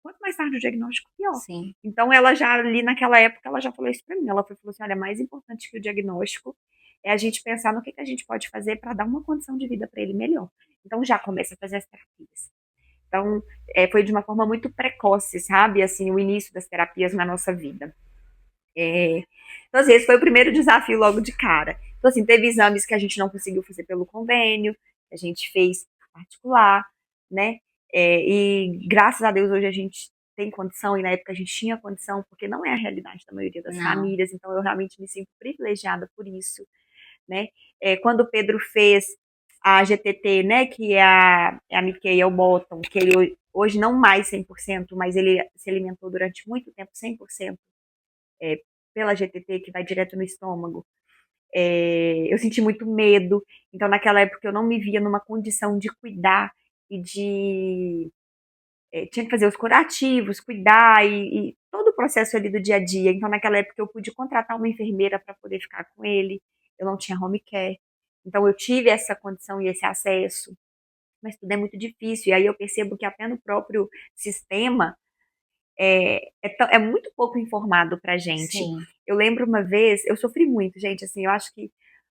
quanto mais tarde o diagnóstico, pior. sim. Então, ela já ali naquela época, ela já falou isso para mim. Ela falou assim: olha, mais importante que o diagnóstico é a gente pensar no que a gente pode fazer para dar uma condição de vida para ele melhor. Então, já começa a fazer as terapias. Então, foi de uma forma muito precoce, sabe? Assim, o início das terapias na nossa vida. Então, assim, esse foi o primeiro desafio logo de cara. Então, assim, teve exames que a gente não conseguiu fazer pelo convênio, que a gente fez particular, né? E graças a Deus hoje a gente tem condição, e na época a gente tinha condição, porque não é a realidade da maioria das Não. famílias, então eu realmente me sinto privilegiada por isso, né? Quando o Pedro fez a GTT, né, que é a Mickey Bottom, que ele hoje não mais 100%, mas ele se alimentou durante muito tempo 100%, é, pela GTT, que vai direto no estômago. Eu senti muito medo, então naquela época eu não me via numa condição de cuidar e de. Tinha que fazer os curativos, cuidar e todo o processo ali do dia a dia. Então naquela época eu pude contratar uma enfermeira para poder ficar com ele, eu não tinha home care. Então eu tive essa condição e esse acesso, mas tudo é muito difícil. E aí eu percebo que até no próprio sistema é muito pouco informado pra gente. Sim. Eu lembro uma vez, eu sofri muito, gente, assim, eu acho que o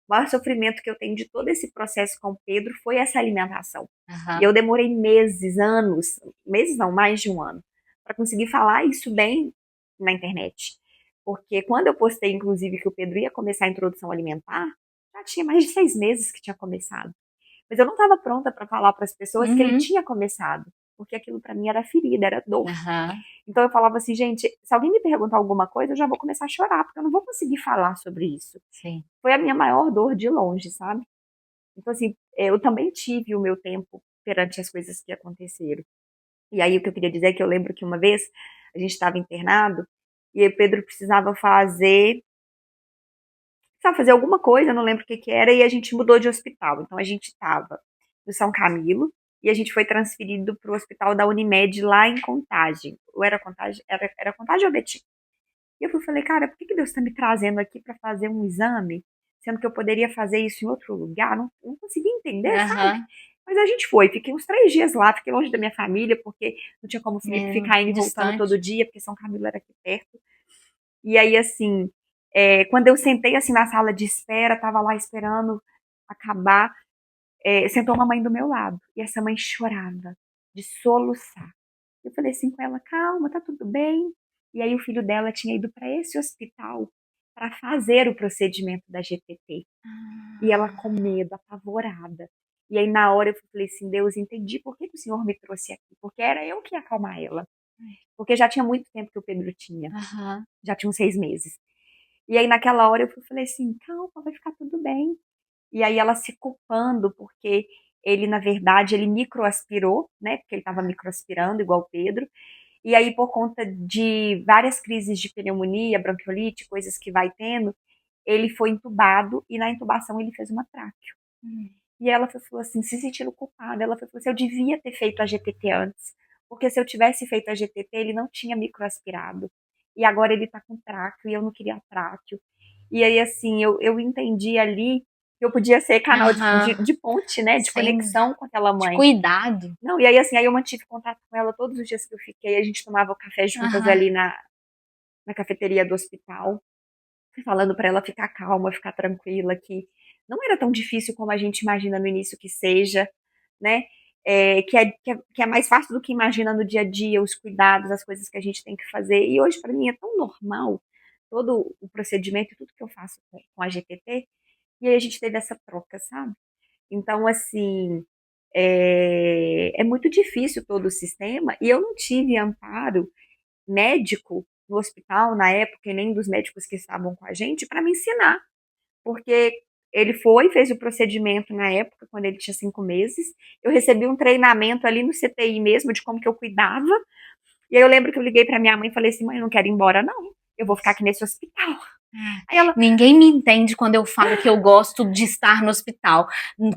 maior sofrimento que eu tenho de todo esse processo com o Pedro foi essa alimentação. E Aham. eu demorei meses, anos, meses não, mais de um ano, para conseguir falar isso bem na internet. Porque quando eu postei, inclusive, que o Pedro ia começar a introdução alimentar, já tinha mais de 6 meses que tinha começado. Mas eu não estava pronta para falar para as pessoas que ele Uhum. tinha começado, porque aquilo para mim era ferida, era dor. Aham. Então eu falava assim, gente, se alguém me perguntar alguma coisa, eu já vou começar a chorar, porque eu não vou conseguir falar sobre isso. Sim. Foi a minha maior dor de longe, sabe? Então, assim, eu também tive o meu tempo perante as coisas que aconteceram. E aí o que eu queria dizer é que eu lembro que uma vez a gente estava internado e aí o Pedro precisava fazer alguma coisa, não lembro o que que era, e a gente mudou de hospital. Então a gente estava no São Camilo e a gente foi transferido para o hospital da Unimed lá em Contagem. Ou era Contagem? Era Contagem ou Betim? E eu falei, cara, por que Deus está me trazendo aqui para fazer um exame, sendo que eu poderia fazer isso em outro lugar? Não consegui entender, sabe? Aham. Mas a gente foi, fiquei uns 3 dias lá, fiquei longe da minha família, porque não tinha como ficar indo e voltando todo Distante. dia, porque São Camilo era aqui perto. E aí, assim, quando eu sentei assim na sala de espera, tava lá esperando acabar, sentou uma mãe do meu lado. E essa mãe chorava, de soluçar. Eu falei assim com ela, calma, tá tudo bem. E aí o filho dela tinha ido para esse hospital para fazer o procedimento da GTT. E ela com medo, apavorada. E aí na hora eu falei assim, Deus, entendi por que o Senhor me trouxe aqui. Porque era eu que ia acalmar ela. Porque já tinha muito tempo que o Pedro tinha. Aham. Já tinha uns 6 meses. E aí naquela hora eu falei assim, calma, vai ficar tudo bem. E aí ela se culpando, porque ele, na verdade, ele microaspirou, né? Porque ele estava microaspirando, igual o Pedro. E aí, por conta de várias crises de pneumonia, bronquiolite, coisas que vai tendo, ele foi entubado e na intubação ele fez uma tráqueo. E ela falou assim, se sentindo culpada. Ela falou assim, eu devia ter feito a GTT antes, porque se eu tivesse feito a GTT, ele não tinha microaspirado. E agora ele tá com tráqueo e eu não queria tráqueo. E aí, assim, eu entendi ali que eu podia ser canal Aham. de ponte, né, de Sim. conexão com aquela De mãe. cuidado. Não, e aí, assim, aí eu mantive contato com ela todos os dias que eu fiquei. A gente tomava café juntas Aham. ali na cafeteria do hospital, falando para ela ficar calma, ficar tranquila, que não era tão difícil como a gente imagina no início que seja, né? Que é mais fácil do que imagina no dia a dia, os cuidados, as coisas que a gente tem que fazer. E hoje, para mim, é tão normal todo o procedimento, tudo que eu faço com a GTT. E aí a gente teve essa troca, sabe? Então, assim, é muito difícil todo o sistema. E eu não tive amparo médico no hospital na época, e nem dos médicos que estavam com a gente, para me ensinar. Porque ele foi, fez o procedimento na época, quando ele tinha 5 meses. Eu recebi um treinamento ali no CTI mesmo, de como que eu cuidava. E aí eu lembro que eu liguei para minha mãe e falei assim, mãe, eu não quero ir embora, não. Eu vou ficar aqui nesse hospital. Aí ela, Ninguém me entende quando eu falo que eu gosto de estar no hospital,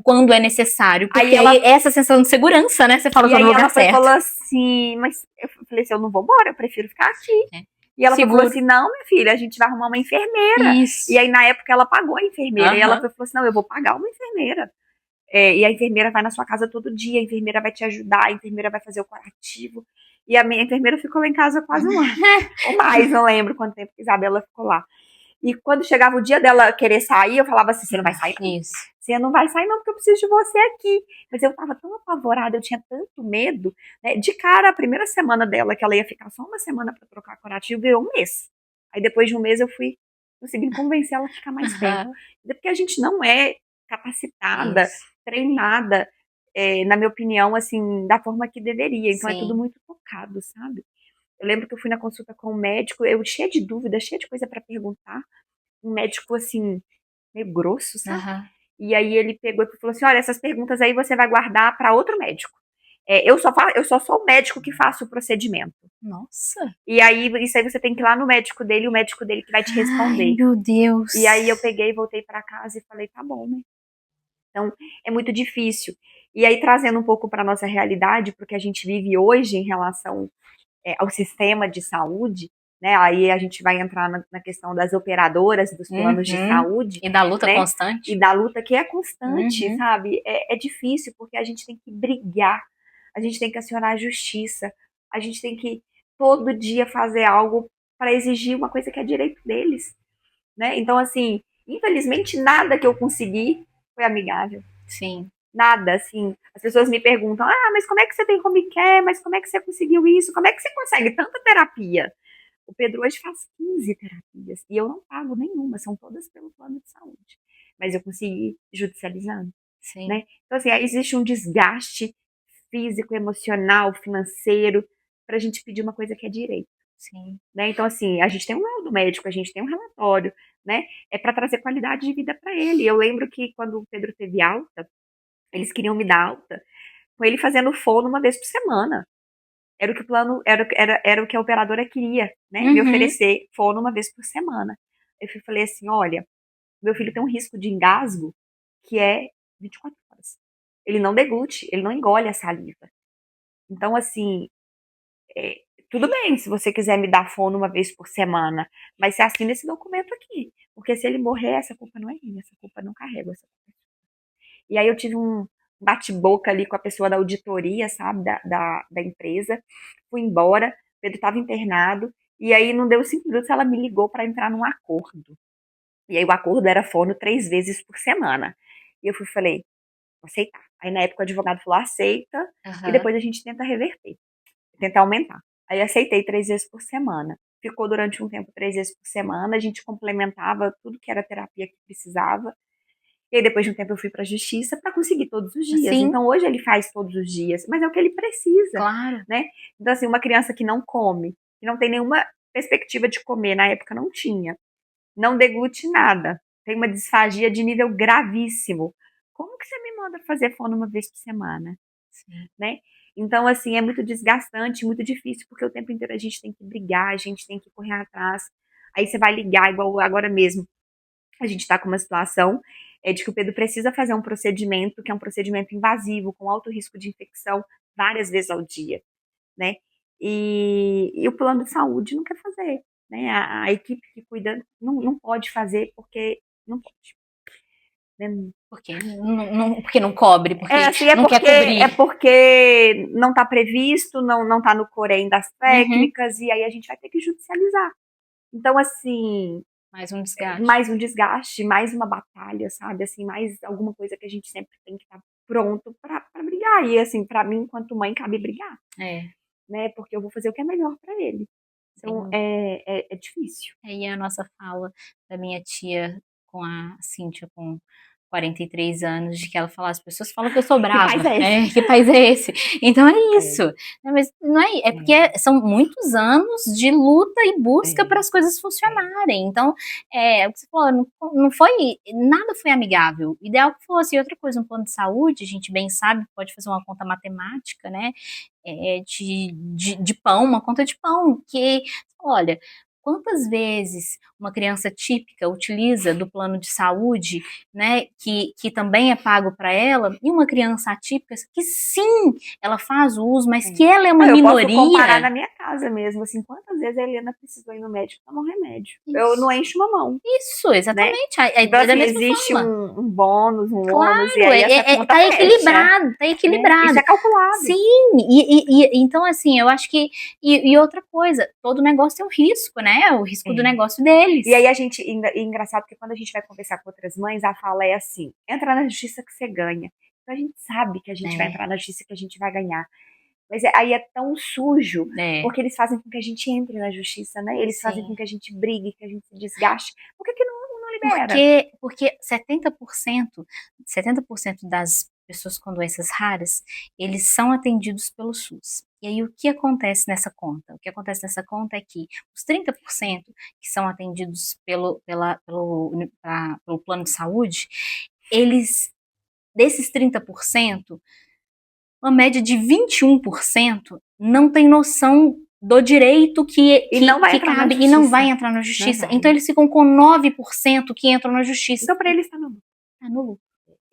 quando é necessário, aí porque ela, é essa sensação de segurança, né? Você fala, eu e tô no aí ela lugar falou certo. assim, mas eu falei assim, eu não vou embora, eu prefiro ficar aqui. É. E ela falou Seguro. assim, não, minha filha, a gente vai arrumar uma enfermeira. E Isso. aí, na época, ela pagou a enfermeira. E ela Aham. falou assim, não, eu vou pagar uma enfermeira. E a enfermeira vai na sua casa todo dia, a enfermeira vai te ajudar, a enfermeira vai fazer o curativo. E a minha enfermeira ficou lá em casa quase um ano. Ou mais, não lembro quanto tempo que a Isabela ficou lá. E quando chegava o dia dela querer sair, eu falava assim, você não vai sair não. Isso. Você não vai sair não, porque eu preciso de você aqui. Mas eu tava tão apavorada, eu tinha tanto medo. Né? De cara, a primeira semana dela, que ela ia ficar só uma semana para trocar curativo, virou um mês. Aí depois de um mês eu fui conseguindo convencer ela a ficar mais tempo. Aham. Porque a gente não é capacitada, Isso. treinada, na minha opinião, assim, da forma que deveria. Então é tudo Sim. muito focado, sabe? Eu lembro que eu fui na consulta com o médico, eu cheia de dúvida, cheia de coisa para perguntar. Um médico, assim, meio grosso, sabe? Aham. E aí ele pegou e falou assim: olha, essas perguntas aí você vai guardar para outro médico. Eu só sou o médico que faço o procedimento. Nossa. E aí, isso aí você tem que ir lá no médico dele, o médico dele que vai te Ai, responder. meu Deus. E aí eu peguei, voltei para casa e falei, tá bom, né? Então, é muito difícil. E aí, trazendo um pouco para nossa realidade, porque a gente vive hoje em relação ao sistema de saúde, né? Aí a gente vai entrar na questão das operadoras, dos planos de Uhum. saúde, E da luta né? E constante. da luta que é constante, Uhum. sabe? É difícil porque a gente tem que brigar, a gente tem que acionar a justiça, a gente tem que todo dia fazer algo para exigir uma coisa que é direito deles, né? Então, assim, infelizmente nada que eu consegui foi amigável. Sim. Nada, assim. As pessoas me perguntam, mas como é que você tem como quer? Mas como é que você conseguiu isso? Como é que você consegue tanta terapia? O Pedro hoje faz 15 terapias e eu não pago nenhuma, são todas pelo plano de saúde. Mas eu consegui judicializando, Sim. né? Então, assim, aí existe um desgaste físico, emocional, financeiro, para a gente pedir uma coisa que é direito. Sim. Né? Então, assim, a gente tem um laudo médico, a gente tem um relatório, né? É para trazer qualidade de vida para ele. Eu lembro que quando o Pedro teve alta, eles queriam me dar alta com ele fazendo fono uma vez por semana. Era o que o plano, era o que a operadora queria, né? Me Uhum. oferecer fono uma vez por semana. Eu falei assim, olha, meu filho tem um risco de engasgo que é 24 horas. Ele não deglute, ele não engole a saliva. Então, assim, tudo bem, se você quiser me dar fono uma vez por semana, mas você assina esse documento aqui. Porque se ele morrer, essa culpa não é minha, essa culpa não carrego. E aí eu tive um bate-boca ali com a pessoa da auditoria, sabe, da empresa. Fui embora, Pedro estava internado, e aí não deu 5 minutos, ela me ligou para entrar num acordo. E aí o acordo era fono 3 vezes por semana. E eu falei, vou aceitar. Aí na época o advogado falou, aceita, e depois a gente tenta reverter, tenta aumentar. Aí eu aceitei 3 vezes por semana. Ficou durante um tempo 3 vezes por semana, a gente complementava tudo que era terapia que precisava. E aí depois de um tempo eu fui para a justiça para conseguir todos os dias. Sim. Então hoje ele faz todos os dias, mas é o que ele precisa. Claro. Né? Então assim, uma criança que não come, que não tem nenhuma perspectiva de comer, na época não tinha, não deglute nada, tem uma disfagia de nível gravíssimo. Como que você me manda fazer fono uma vez por semana? Sim. Né? Então, assim, é muito desgastante, muito difícil, porque o tempo inteiro a gente tem que brigar, a gente tem que correr atrás. Aí você vai ligar, igual agora mesmo. A gente está com uma situação de que o Pedro precisa fazer um procedimento, que é um procedimento invasivo, com alto risco de infecção, várias vezes ao dia, né? E o plano de saúde não quer fazer, né? A equipe que cuida não pode fazer porque não pode. Né? Porque não cobre, porque assim, não quer cobrir. É porque não está previsto, não está no Corém das técnicas, e aí a gente vai ter que judicializar. Então, assim, mais um desgaste, mais uma batalha, sabe? Assim, mais alguma coisa que a gente sempre tem que estar pronto para brigar. E assim, para mim, enquanto mãe, cabe brigar. Né? Porque eu vou fazer o que é melhor para ele. Então, é difícil. Aí a nossa fala da minha tia com a Cíntia, com 43 anos, de que ela fala, as pessoas falam que eu sou brava. Que país é esse? Então é isso. Mas não é porque são muitos anos de luta e busca para as coisas funcionarem. Então, o que você falou, não foi, nada foi amigável. O ideal que fosse. E outra coisa, um plano de saúde, a gente bem sabe, pode fazer uma conta matemática, né? De pão, uma conta de pão, que, olha, quantas vezes uma criança típica utiliza do plano de saúde, né, que também é pago para ela, e uma criança atípica que sim, ela faz uso, mas que ela é uma minoria. Eu posso comparar na minha casa mesmo, assim, quantas vezes a Helena precisou ir no médico tomar um remédio. Isso. Eu não encho uma mão. Isso, exatamente. Né? Então, assim, existe um bônus, um ônus, e aí essa conta tá equilibrado, tá equilibrado. Isso é calculado. Sim, então assim, eu acho que, e outra coisa, todo negócio tem um risco, né, o risco do negócio deles. E aí a gente, é engraçado que quando a gente vai conversar com outras mães, a fala é assim, entra na justiça que você ganha. Então a gente sabe que a gente vai entrar na justiça que a gente vai ganhar. Mas aí é tão sujo, porque eles fazem com que a gente entre na justiça, né? Eles fazem com que a gente brigue, que a gente se desgaste. Por que não libera? Porque 70% das pessoas com doenças raras, eles são atendidos pelo SUS. E aí o que acontece nessa conta? O que acontece nessa conta é que os 30% que são atendidos pelo plano de saúde, desses 30%, uma média de 21% não tem noção do direito que cabe e não vai entrar na justiça. Então eles ficam com 9% que entram na justiça. Então para eles está no lucro. Tá no lucro.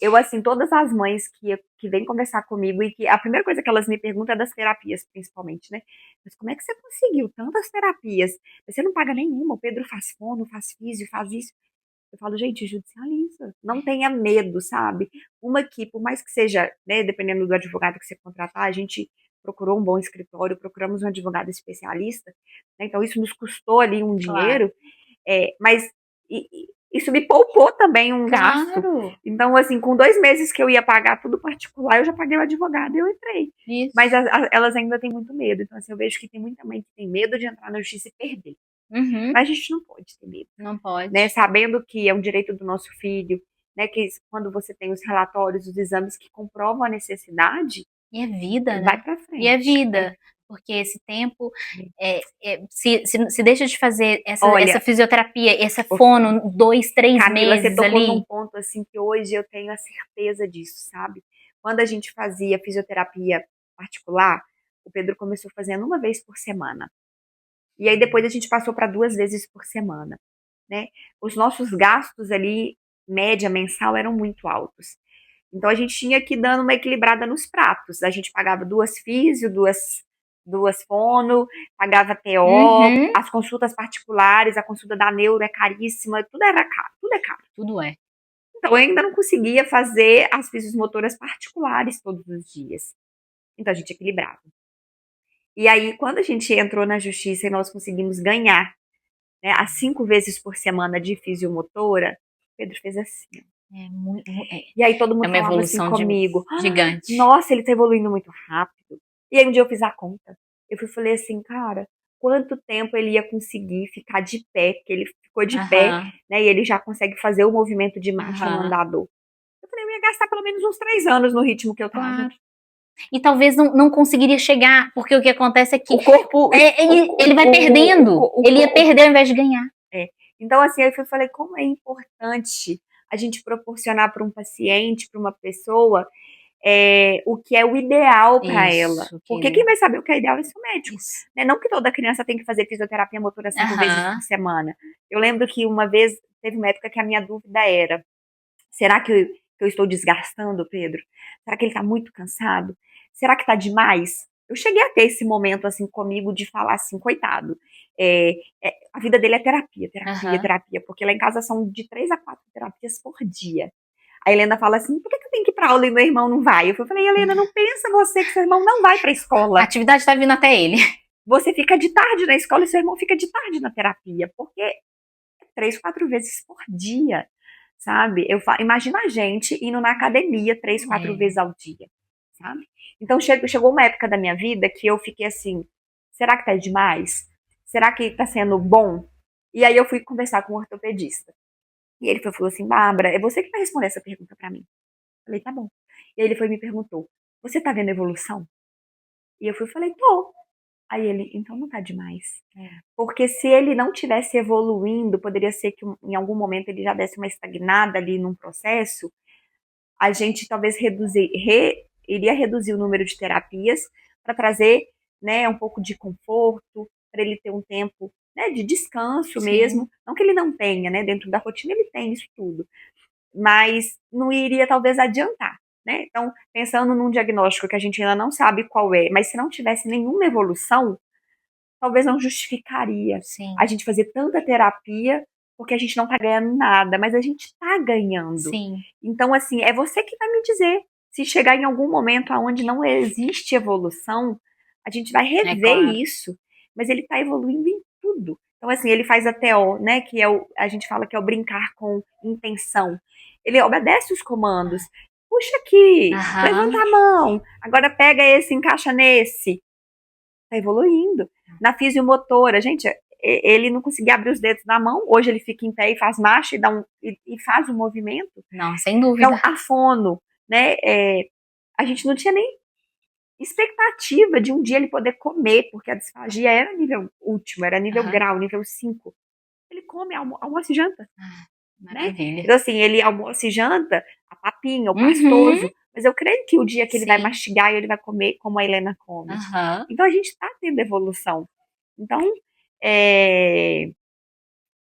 Eu, assim, todas as mães que vêm conversar comigo e que a primeira coisa que elas me perguntam é das terapias, principalmente, né? Mas como é que você conseguiu tantas terapias? Você não paga nenhuma, o Pedro faz fono, faz físio, faz isso. Eu falo, gente, judicializa. Não tenha medo, sabe? Uma que, por mais que seja, né, dependendo do advogado que você contratar, a gente procurou um bom escritório, procuramos um advogado especialista, né? Então isso nos custou ali um dinheiro, mas isso me poupou também um gasto. Então, assim, com 2 meses que eu ia pagar tudo particular, eu já paguei o advogado e eu entrei. Isso. Mas elas ainda têm muito medo. Então, assim, eu vejo que tem muita mãe que tem medo de entrar na justiça e perder. Mas a gente não pode ter medo. Não pode. Né? Sabendo que é um direito do nosso filho, né? Que quando você tem os relatórios, os exames que comprovam a necessidade. E é vida, vai né? pra frente. E é vida. Porque esse tempo, se deixa de fazer essa fisioterapia, essa fono, 2, 3 Camila, meses você tocou ali. num ponto assim que hoje eu tenho a certeza disso, sabe? Quando a gente fazia fisioterapia particular, o Pedro começou fazendo 1 vez por semana. E aí depois a gente passou para 2 vezes por semana, né? Os nossos gastos ali, média, mensal, eram muito altos. Então a gente tinha que ir dando uma equilibrada nos pratos. A gente pagava 2 físio, 2 duas fono, pagava TO, Uhum. as consultas particulares, a consulta da neuro é caríssima, tudo era caro, tudo é caro. Tudo é. Então eu ainda não conseguia fazer as fisiomotoras particulares todos os dias. Então a gente equilibrava. E aí, quando a gente entrou na justiça e nós conseguimos ganhar, né, as 5 vezes por semana de fisiomotora, Pedro fez assim. E aí todo É mundo uma falava assim evolução comigo, gigante. nossa, ele tá evoluindo muito rápido. E aí um dia eu fiz a conta. Falei assim, cara, quanto tempo ele ia conseguir ficar de pé, porque ele ficou de pé, Aham, né, e ele já consegue fazer o movimento de marcha no aham. andador. Eu falei, eu ia gastar pelo menos uns 3 anos no ritmo que eu tava. Claro. E talvez não conseguiria chegar, porque o que acontece é que O corpo, ele vai perdendo. Ele ia perder ao invés de ganhar. É. Então, assim, aí eu falei, como é importante a gente proporcionar para um paciente, para uma pessoa, o que é o ideal para ela. Isso, Porque quem querida. vai saber o que é ideal é o médico. Isso. Né? Não que toda criança tem que fazer fisioterapia motora 5 vezes por Aham. semana. Eu lembro que uma vez, teve uma época que a minha dúvida era, será que eu estou desgastando, Pedro? Será que ele está muito cansado? Será que está demais? Eu cheguei a ter esse momento assim comigo de falar assim, coitado, a vida dele é terapia, terapia, Aham. terapia, porque lá em casa são de 3 a 4 terapias por dia. A Helena fala assim, por que eu tenho que ir pra aula e meu irmão não vai? Eu falei, Helena, não pensa você que seu irmão não vai pra A escola. atividade tá vindo até ele. Você fica de tarde na escola e seu irmão fica de tarde na terapia, porque 3, 4 vezes por dia, sabe? Imagina a gente indo na academia 3, 4 vezes ao dia, sabe? Então chegou uma época da minha vida que eu fiquei assim, será que tá demais? Será que tá sendo bom? E aí eu fui conversar com um ortopedista. E ele falou assim, Bárbara, é você que vai responder essa pergunta pra mim. Eu falei, tá bom. E aí ele foi e me perguntou, você tá vendo evolução? E eu falei, tô. Aí ele, então não tá demais. Porque se ele não tivesse evoluindo, poderia ser que em algum momento ele já desse uma estagnada ali num processo, a gente talvez iria reduzir o número de terapias para trazer, né, um pouco de conforto, para ele ter um tempo, né, de descanso Sim. mesmo. Não que ele não tenha, né, dentro da rotina ele tem isso tudo, mas não iria talvez adiantar. Né? Então, pensando num diagnóstico que a gente ainda não sabe qual é, mas se não tivesse nenhuma evolução, talvez não justificaria Sim. a gente fazer tanta terapia porque a gente não tá ganhando nada, mas a gente tá ganhando. Sim. Então, assim, é você que vai me dizer. Se chegar em algum momento onde não existe evolução, a gente vai É rever claro. isso. Mas ele tá evoluindo em tudo. Então, assim, ele faz a TO, né? Que é a gente fala que é o brincar com intenção. Ele obedece os comandos. Puxa aqui, Aham. levanta a mão, agora pega esse, encaixa nesse. Tá evoluindo. Na fisiomotora, gente, ele não conseguia abrir os dedos na mão, hoje ele fica em pé e faz marcha e faz o movimento. Não, sem Então, dúvida. a fono, né, a gente não tinha nem expectativa de um dia ele poder comer, porque a disfagia era nível último, era nível Aham. grau, nível 5. Ele come, almoço e janta, Ah, né? maravilha. Então, assim, ele almoça e janta a papinha, o Uhum. pastoso, mas eu creio que o dia que ele vai Sim. mastigar, ele vai comer como a Helena come. Aham. Então, a gente está tendo evolução. Então, é,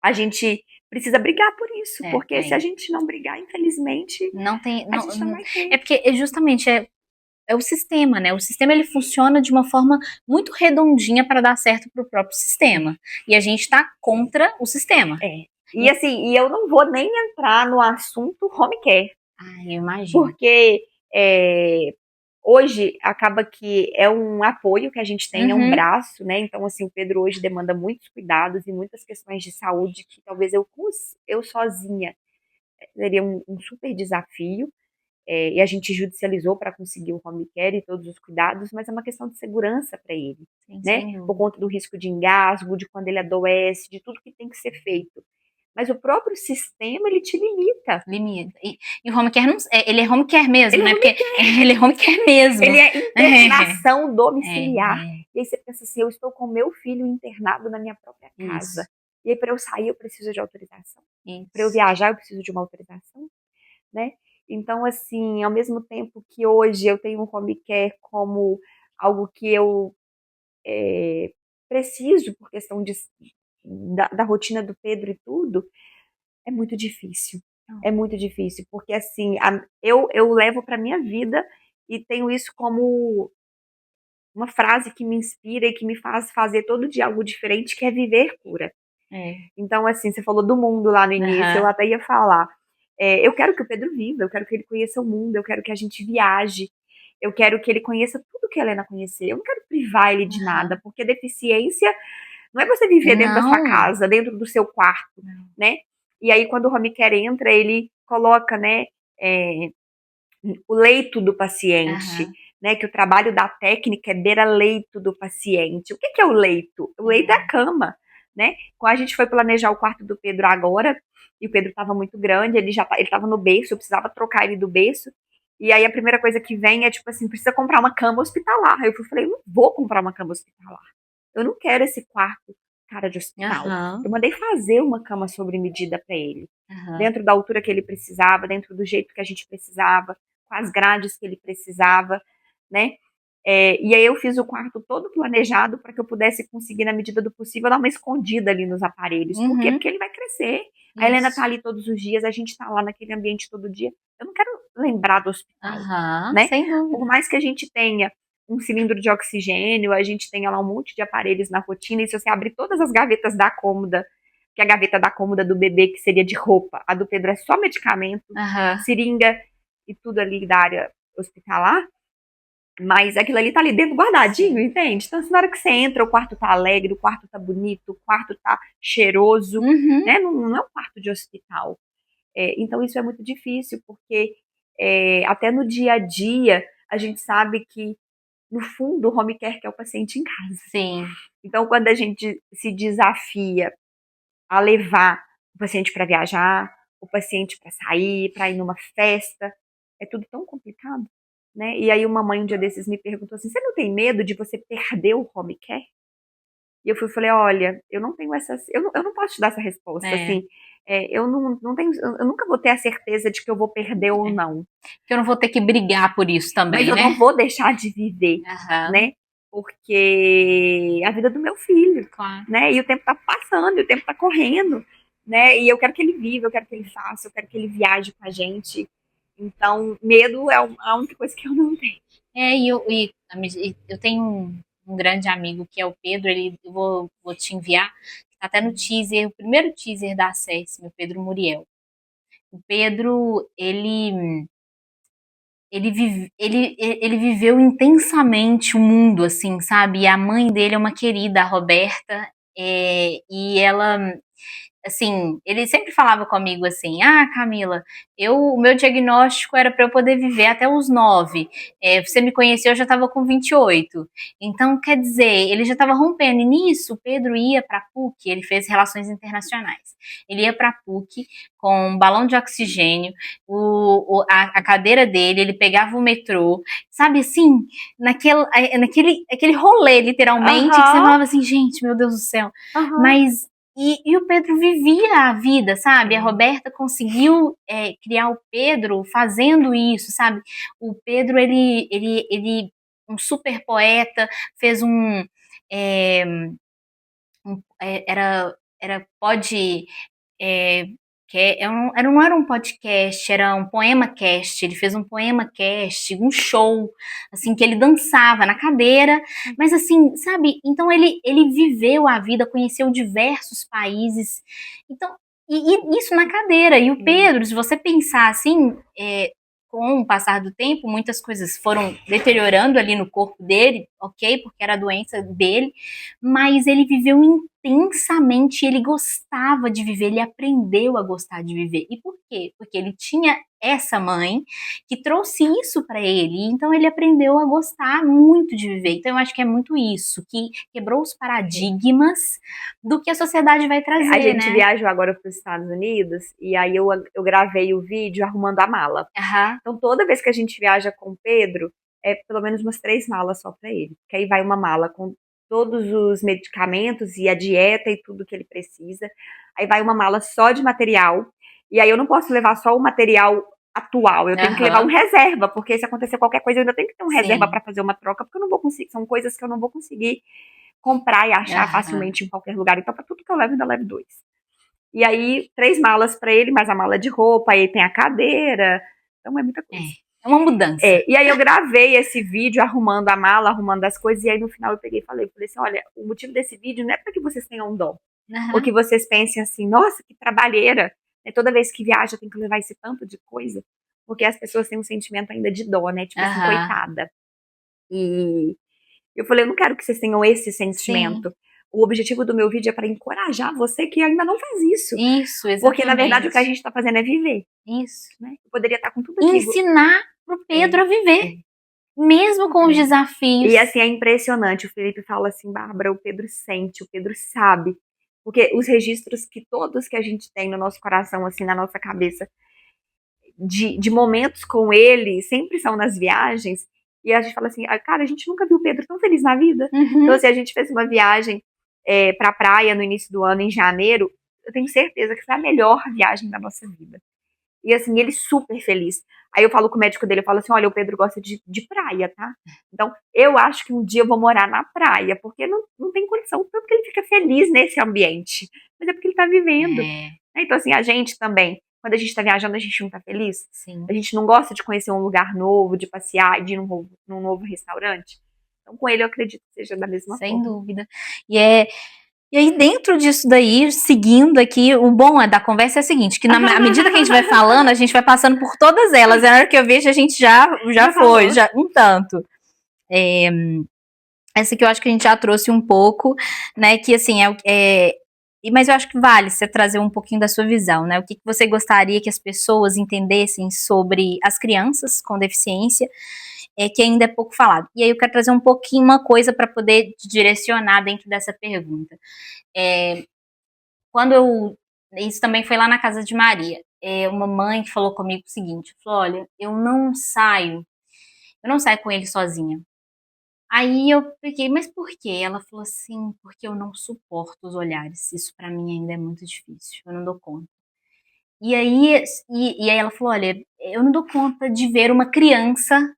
a gente precisa brigar por isso, porque se a Tem. gente não brigar, infelizmente, Não tem. a Não, gente não vai ter. é porque justamente é o sistema, né? O sistema ele funciona de uma forma muito redondinha para dar certo para o próprio sistema. E a gente está contra o sistema. E assim, e eu não vou nem entrar no assunto home care, Eu imagino. porque hoje acaba que é um apoio que a gente tem, é um Uhum. braço, né? Então, assim, o Pedro hoje demanda muitos cuidados e muitas questões de saúde que talvez eu sozinha seria um super desafio. E a gente judicializou para conseguir o home care e todos os cuidados, mas é uma questão de segurança para ele, Sim, né? sem Por dúvida. conta do risco de engasgo, de quando ele adoece, de tudo que tem que ser feito. Mas o próprio sistema, ele te limita. Limita. E o home care, não, ele é home care mesmo, Ele é né? home Porque ele é home care mesmo. Ele é internação domiciliar. É, E aí você pensa assim, eu estou com meu filho internado na minha própria casa. isso, E aí para eu sair eu preciso de autorização. Para eu isso. viajar eu preciso de uma autorização, né? Então assim, ao mesmo tempo que hoje eu tenho um home care como algo que eu preciso por questão da rotina do Pedro e tudo, é muito difícil. É muito difícil, porque assim, eu levo para minha vida e tenho isso como uma frase que me inspira e que me faz fazer todo dia algo diferente, que é viver cura. Então, assim, você falou do mundo lá no início, eu até ia falar. Eu quero que o Pedro viva, eu quero que ele conheça o mundo, eu quero que a gente viaje, eu quero que ele conheça tudo que a Helena conhecer. Eu não quero privar ele de nada, porque deficiência não é você viver dentro da sua casa, dentro do seu quarto, né? E aí, quando o home care entra, ele coloca, né, o leito do paciente, né? Que o trabalho da técnica é beira-leito do paciente. O que é o leito? O leito é a cama, né? Quando a gente foi planejar o quarto do Pedro agora, e o Pedro estava muito grande, ele estava no berço, eu precisava trocar ele do berço. E aí a primeira coisa que vem é tipo assim, precisa comprar uma cama hospitalar. Aí eu falei, não vou comprar uma cama hospitalar. Eu não quero esse quarto cara de hospital. Eu mandei fazer uma cama sobre medida para ele. Dentro da altura que ele precisava, dentro do jeito que a gente precisava, com as grades que ele precisava, né? E aí eu fiz o quarto todo planejado para que eu pudesse conseguir, na medida do possível, dar uma escondida ali nos aparelhos. Por quê? Porque ele vai crescer. A Helena tá ali todos os dias, a gente tá lá naquele ambiente todo dia. Eu não quero lembrar do hospital, né? Por mais que a gente tenha um cilindro de oxigênio, a gente tenha lá um monte de aparelhos na rotina, e se você abrir todas as gavetas da cômoda, que é a gaveta da cômoda do bebê, que seria de roupa, a do Pedro é só medicamento, seringa e tudo ali da área hospitalar, mas aquilo ali tá ali dentro guardadinho, entende? Então, na hora que você entra, o quarto tá alegre, o quarto tá bonito, o quarto tá cheiroso, né? Não é um quarto de hospital. Então, isso é muito difícil, porque até no dia a dia, a gente sabe que, no fundo, o home care quer o paciente em casa. Sim. Então, quando a gente se desafia a levar o paciente para viajar, o paciente para sair, para ir numa festa, é tudo tão complicado, né? E aí uma mãe um dia desses me perguntou assim, você não tem medo de você perder o home care? E eu falei, olha, eu não tenho essas, eu não posso te dar essa resposta, assim, eu não tenho, eu nunca vou ter a certeza de que eu vou perder ou não. Que eu não vou ter que brigar por isso também, mas eu não vou deixar de viver, né? Porque a vida do meu filho, né? E o tempo tá passando, e o tempo tá correndo, né? E eu quero que ele viva, eu quero que ele faça, eu quero que ele viaje com a gente. Então, medo é a única coisa que eu não tenho. Eu tenho um grande amigo que é o Pedro, eu vou te enviar, tá até no teaser, o primeiro teaser da Acesse, meu Pedro Muriel. O Pedro, ele viveu intensamente o mundo, assim, sabe? E a mãe dele é uma querida, a Roberta, e ela, assim, ele sempre falava comigo assim, Camila, o meu diagnóstico era para eu poder viver até os 9, você me conheceu, eu já estava com 28, então, quer dizer, ele já estava rompendo, e nisso, o Pedro ia para a PUC, ele fez Relações Internacionais, ele ia para a PUC com um balão de oxigênio, a cadeira dele, ele pegava o metrô, sabe assim, naquele rolê, literalmente, que você falava assim, gente, meu Deus do céu, mas e o Pedro vivia a vida, sabe? A Roberta conseguiu criar o Pedro fazendo isso, sabe? O Pedro, ele um super poeta, fez era pode não era um podcast, era um poema cast. Ele fez um poema cast, um show, assim, que ele dançava na cadeira, mas assim, sabe? Então ele viveu a vida, conheceu diversos países, então, e isso na cadeira. E o Pedro, se você pensar assim, com o passar do tempo, muitas coisas foram deteriorando ali no corpo dele, ok? Porque era a doença dele, mas ele viveu intensamente, ele gostava de viver, ele aprendeu a gostar de viver. E por quê? Porque ele tinha essa mãe que trouxe isso para ele, então ele aprendeu a gostar muito de viver. Então eu acho que é muito isso, que quebrou os paradigmas do que a sociedade vai trazer, a gente viajou agora para os Estados Unidos, e aí eu gravei o vídeo arrumando a mala. Então toda vez que a gente viaja com o Pedro, é pelo menos umas 3 malas só para ele, porque aí vai uma mala com todos os medicamentos e a dieta e tudo que ele precisa. Aí vai uma mala só de material. E aí eu não posso levar só o material atual. Eu tenho que levar um reserva, porque se acontecer qualquer coisa, eu ainda tenho que ter um reserva para fazer uma troca, porque eu não vou conseguir. São coisas que eu não vou conseguir comprar e achar facilmente em qualquer lugar. Então, para tudo que eu levo, ainda levo 2. E aí, 3 malas para ele, mais a mala de roupa, aí tem a cadeira. Então é muita coisa. É uma mudança. E aí eu gravei esse vídeo arrumando a mala, arrumando as coisas, e aí no final eu peguei e falei assim, olha, o motivo desse vídeo não é para que vocês tenham dó, ou que vocês pensem assim, nossa, que trabalheira, né? Toda vez que viaja tem que levar esse tanto de coisa, porque as pessoas têm um sentimento ainda de dó, né? Tipo assim, coitada. E eu falei, eu não quero que vocês tenham esse sentimento. Sim. O objetivo do meu vídeo é para encorajar você que ainda não faz isso. Isso, exatamente. Porque, na verdade, o que a gente está fazendo é viver. Isso. Né? Eu poderia estar com tudo aquilo. Ensinar pro Pedro a viver. Mesmo com os desafios. E, assim, é impressionante. O Felipe fala assim, Bárbara, o Pedro sente, o Pedro sabe. Porque os registros que todos que a gente tem no nosso coração, assim, na nossa cabeça, de momentos com ele, sempre são nas viagens. E a gente fala assim, cara, a gente nunca viu o Pedro tão feliz na vida. Então, assim, a gente fez uma viagem pra praia no início do ano, em janeiro. Eu tenho certeza que foi a melhor viagem da nossa vida. E, assim, ele super feliz. Aí eu falo com o médico dele, eu falo assim, olha, o Pedro gosta de praia, tá? Então, eu acho que um dia eu vou morar na praia, porque não tem condição, tanto que ele fica feliz nesse ambiente. Mas é porque ele tá vivendo. Então, assim, a gente também, quando a gente tá viajando, a gente não tá feliz? Sim. A gente não gosta de conhecer um lugar novo, de passear, de ir num novo restaurante? Então, com ele, eu acredito que seja da mesma forma. Sem dúvida. E aí, dentro disso daí, seguindo aqui, o bom da conversa é o seguinte, que à medida que a gente vai falando, a gente vai passando por todas elas. Na hora que eu vejo, a gente já foi, já um tanto. Essa que eu acho que a gente já trouxe um pouco, né, que assim, mas eu acho que vale você trazer um pouquinho da sua visão, né, o que você gostaria que as pessoas entendessem sobre as crianças com deficiência, que ainda é pouco falado. E aí eu quero trazer um pouquinho uma coisa para poder direcionar dentro dessa pergunta. Isso também foi lá na casa de Maria, uma mãe que falou comigo o seguinte, falou, olha, eu não saio com ele sozinha. Aí eu fiquei, mas por quê? Ela falou assim, porque eu não suporto os olhares, isso pra mim ainda é muito difícil, eu não dou conta. E aí ela falou, olha, eu não dou conta de ver uma criança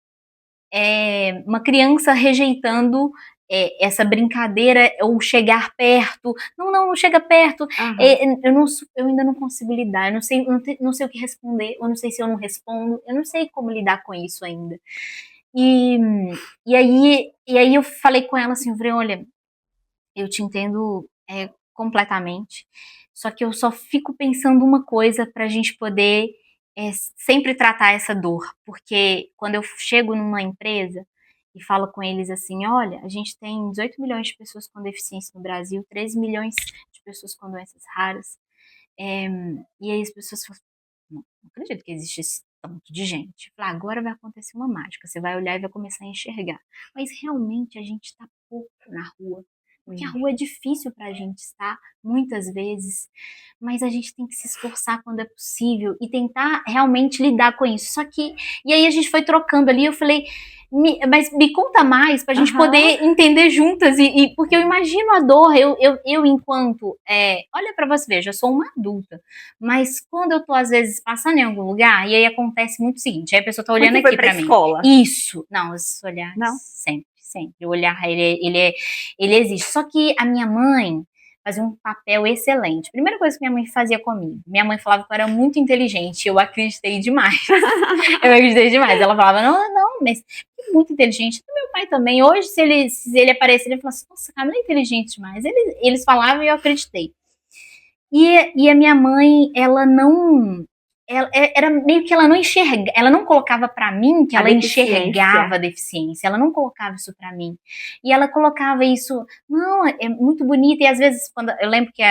rejeitando essa brincadeira ou chegar perto. Não chega perto. Eu ainda não consigo lidar. Eu não sei o que responder. Eu não sei se eu não respondo. Eu não sei como lidar com isso ainda. E aí eu falei com ela assim, eu falei, olha, eu te entendo completamente. Só que eu só fico pensando uma coisa pra gente poder sempre tratar essa dor. Porque quando eu chego numa empresa e falo com eles assim, olha, a gente tem 18 milhões de pessoas com deficiência no Brasil, 13 milhões de pessoas com doenças raras. E aí as pessoas falam, não acredito que existe esse tanto de gente. Fala, agora vai acontecer uma mágica, você vai olhar e vai começar a enxergar. Mas realmente a gente está pouco na rua. Porque a rua é difícil pra gente estar, muitas vezes, mas a gente tem que se esforçar quando é possível e tentar realmente lidar com isso. Só que, e aí a gente foi trocando ali, eu falei, mas me conta mais pra gente poder entender juntas, porque eu imagino a dor, eu enquanto, olha pra você ver, eu sou uma adulta, mas quando eu tô às vezes passando em algum lugar, e aí acontece muito o seguinte, aí a pessoa tá olhando aqui pra mim. Escola? Isso, não, os olhares, não. Sempre. O olhar, ele existe. Só que a minha mãe fazia um papel excelente. Primeira coisa que minha mãe fazia comigo, minha mãe falava que eu era muito inteligente, eu acreditei demais. Ela falava, não, mas muito inteligente. Meu pai também, hoje se ele aparecer, ele fala assim, nossa, Camila é inteligente demais. Eles falavam e eu acreditei. E a minha mãe, ela não... era meio que ela não colocava pra mim que ela enxergava a deficiência, ela não colocava isso pra mim, e ela colocava isso, não, é muito bonita, e às vezes, quando eu lembro que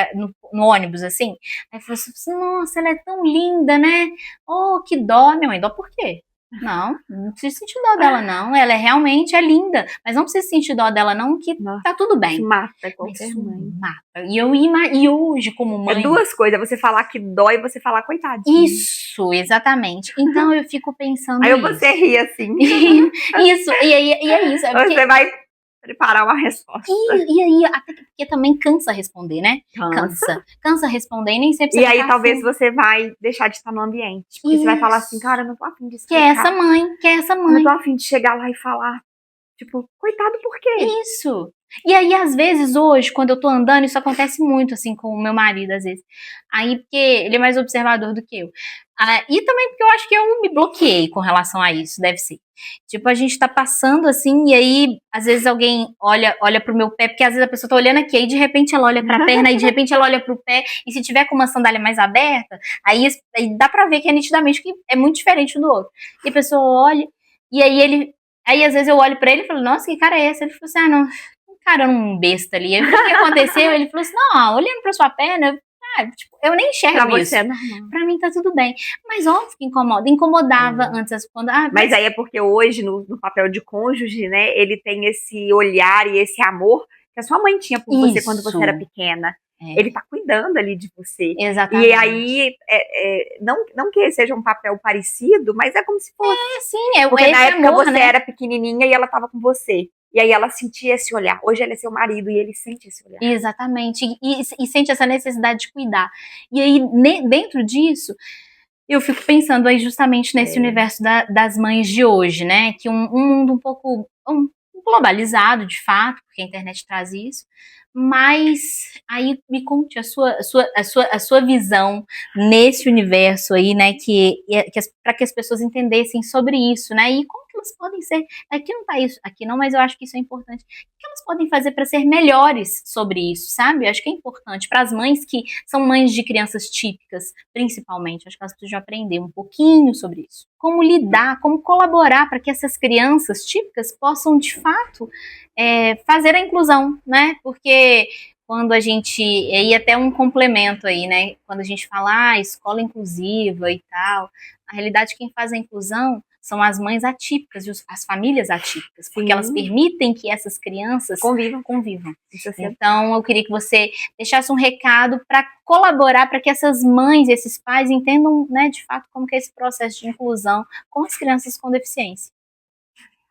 no ônibus, assim, aí falou assim, nossa, ela é tão linda, né, oh, que dó, minha mãe, dó por quê? Não precisa sentir dó dela, não. Ela realmente é linda, mas não precisa sentir dó dela, não, que tá tudo bem. Isso mata qualquer mãe. Mata. E hoje, como mãe... É duas coisas, você falar que dói e você falar coitadinho. Isso, exatamente. Então eu fico pensando aí você ri assim. Isso, e é isso. Porque... Você vai preparar uma resposta. E aí, até porque também cansa responder, né? Cansa responder e nem sempre você E aí talvez você vai deixar de estar no ambiente. Porque você vai falar assim, cara, eu não tô afim de explicar. Quer essa mãe. Eu não tô afim de chegar lá e falar, tipo, coitado por quê? Isso. E aí, às vezes, hoje, quando eu tô andando, isso acontece muito, assim, com o meu marido, às vezes. Aí, porque ele é mais observador do que eu. E também porque eu acho que eu me bloqueei com relação a isso, deve ser. Tipo, a gente tá passando assim, e aí, às vezes alguém olha pro meu pé, porque às vezes a pessoa tá olhando aqui, aí de repente ela olha pra perna, aí de repente ela olha pro pé, e se tiver com uma sandália mais aberta, aí dá pra ver que é nitidamente que é muito diferente um do outro. E a pessoa olha, e aí aí às vezes eu olho pra ele e falo, nossa, que cara é esse? Ele falou assim, não, um cara um besta ali. Eu falei, o que aconteceu? Ele falou assim, não, olhando pra sua perna, tipo, eu nem Pra enxergo isso. você é normal. Pra mim tá tudo bem. Mas óbvio que incomoda. Incomodava antes quando. Mas aí é porque hoje, no papel de cônjuge, né, ele tem esse olhar e esse amor que a sua mãe tinha por você quando você era pequena. Ele tá cuidando ali de você. Exatamente. E aí, não que seja um papel parecido, mas é como se fosse. Sim, porque esse na época amor, você né? era pequenininha e ela tava com você. E aí ela sentia esse olhar. Hoje ele é seu marido e ele sente esse olhar. Exatamente. E sente essa necessidade de cuidar. E aí, dentro disso, eu fico pensando aí justamente nesse universo das mães de hoje, né? Que um mundo um pouco globalizado, de fato, porque a internet traz isso. Mas aí me conte a sua visão nesse universo aí, né? Para que as pessoas entendessem sobre isso, né? E como que elas podem ser. Aqui não tá isso, aqui não, mas eu acho que isso é importante. O que elas podem fazer para ser melhores sobre isso, sabe? Eu acho que é importante para as mães que são mães de crianças típicas, principalmente. Acho que elas precisam aprender um pouquinho sobre isso. Como lidar, como colaborar para que essas crianças típicas possam, de fato, fazer a inclusão, né? Porque quando a gente. E aí até um complemento aí, né? Quando a gente fala escola inclusiva e tal, na realidade quem faz a inclusão são as mães atípicas, as famílias atípicas, porque elas permitem que essas crianças convivam. Então, eu queria que você deixasse um recado para colaborar para que essas mães, esses pais entendam, né, de fato, como que é esse processo de inclusão com as crianças com deficiência.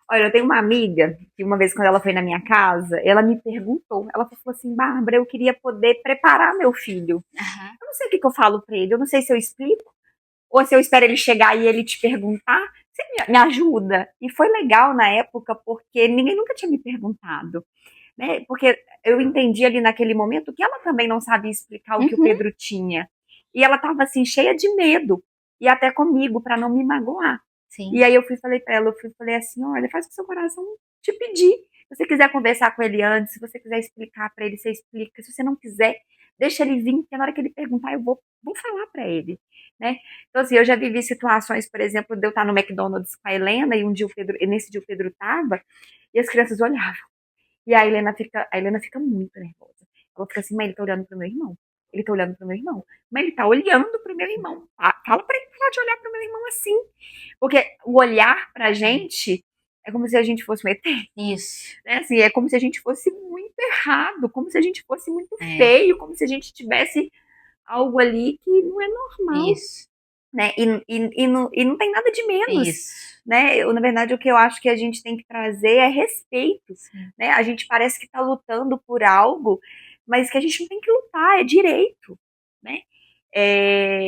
Olha, eu tenho uma amiga que uma vez quando ela foi na minha casa, ela me perguntou, ela falou assim, Bárbara, eu queria poder preparar meu filho. Eu não sei o que eu falo para ele, eu não sei se eu explico, ou se eu espero ele chegar e ele te perguntar, você me ajuda? E foi legal na época, porque ninguém nunca tinha me perguntado, né? Porque eu entendi ali naquele momento que ela também não sabia explicar o que o Pedro tinha. E ela estava assim, cheia de medo, e até comigo, para não me magoar. Sim. E aí eu falei para ela, falei assim, olha, faz o que seu coração te pedir. Se você quiser conversar com ele antes, se você quiser explicar para ele, você explica. Se você não quiser, deixa ele vir, porque na hora que ele perguntar, eu vou falar para ele, né? Então, assim, eu já vivi situações, por exemplo, de eu estar no McDonald's com a Helena, e nesse dia o Pedro tava, e as crianças olhavam. E a Helena fica muito nervosa. Ela fica assim, mas ele tá olhando pro meu irmão. Ele tá olhando pro meu irmão. Mas ele tá olhando pro meu irmão. Fala pra ele parar de olhar pro meu irmão assim. Porque o olhar pra gente é como se a gente fosse um ET. Isso. Né? Assim, é como se a gente fosse muito errado, como se a gente fosse muito feio, como se a gente tivesse algo ali que não é normal. Isso. Né? E não tem nada de menos. Isso. Né? Na verdade, o que eu acho que a gente tem que trazer é respeito. Né? A gente parece que está lutando por algo, mas que a gente não tem que lutar, é direito. Né?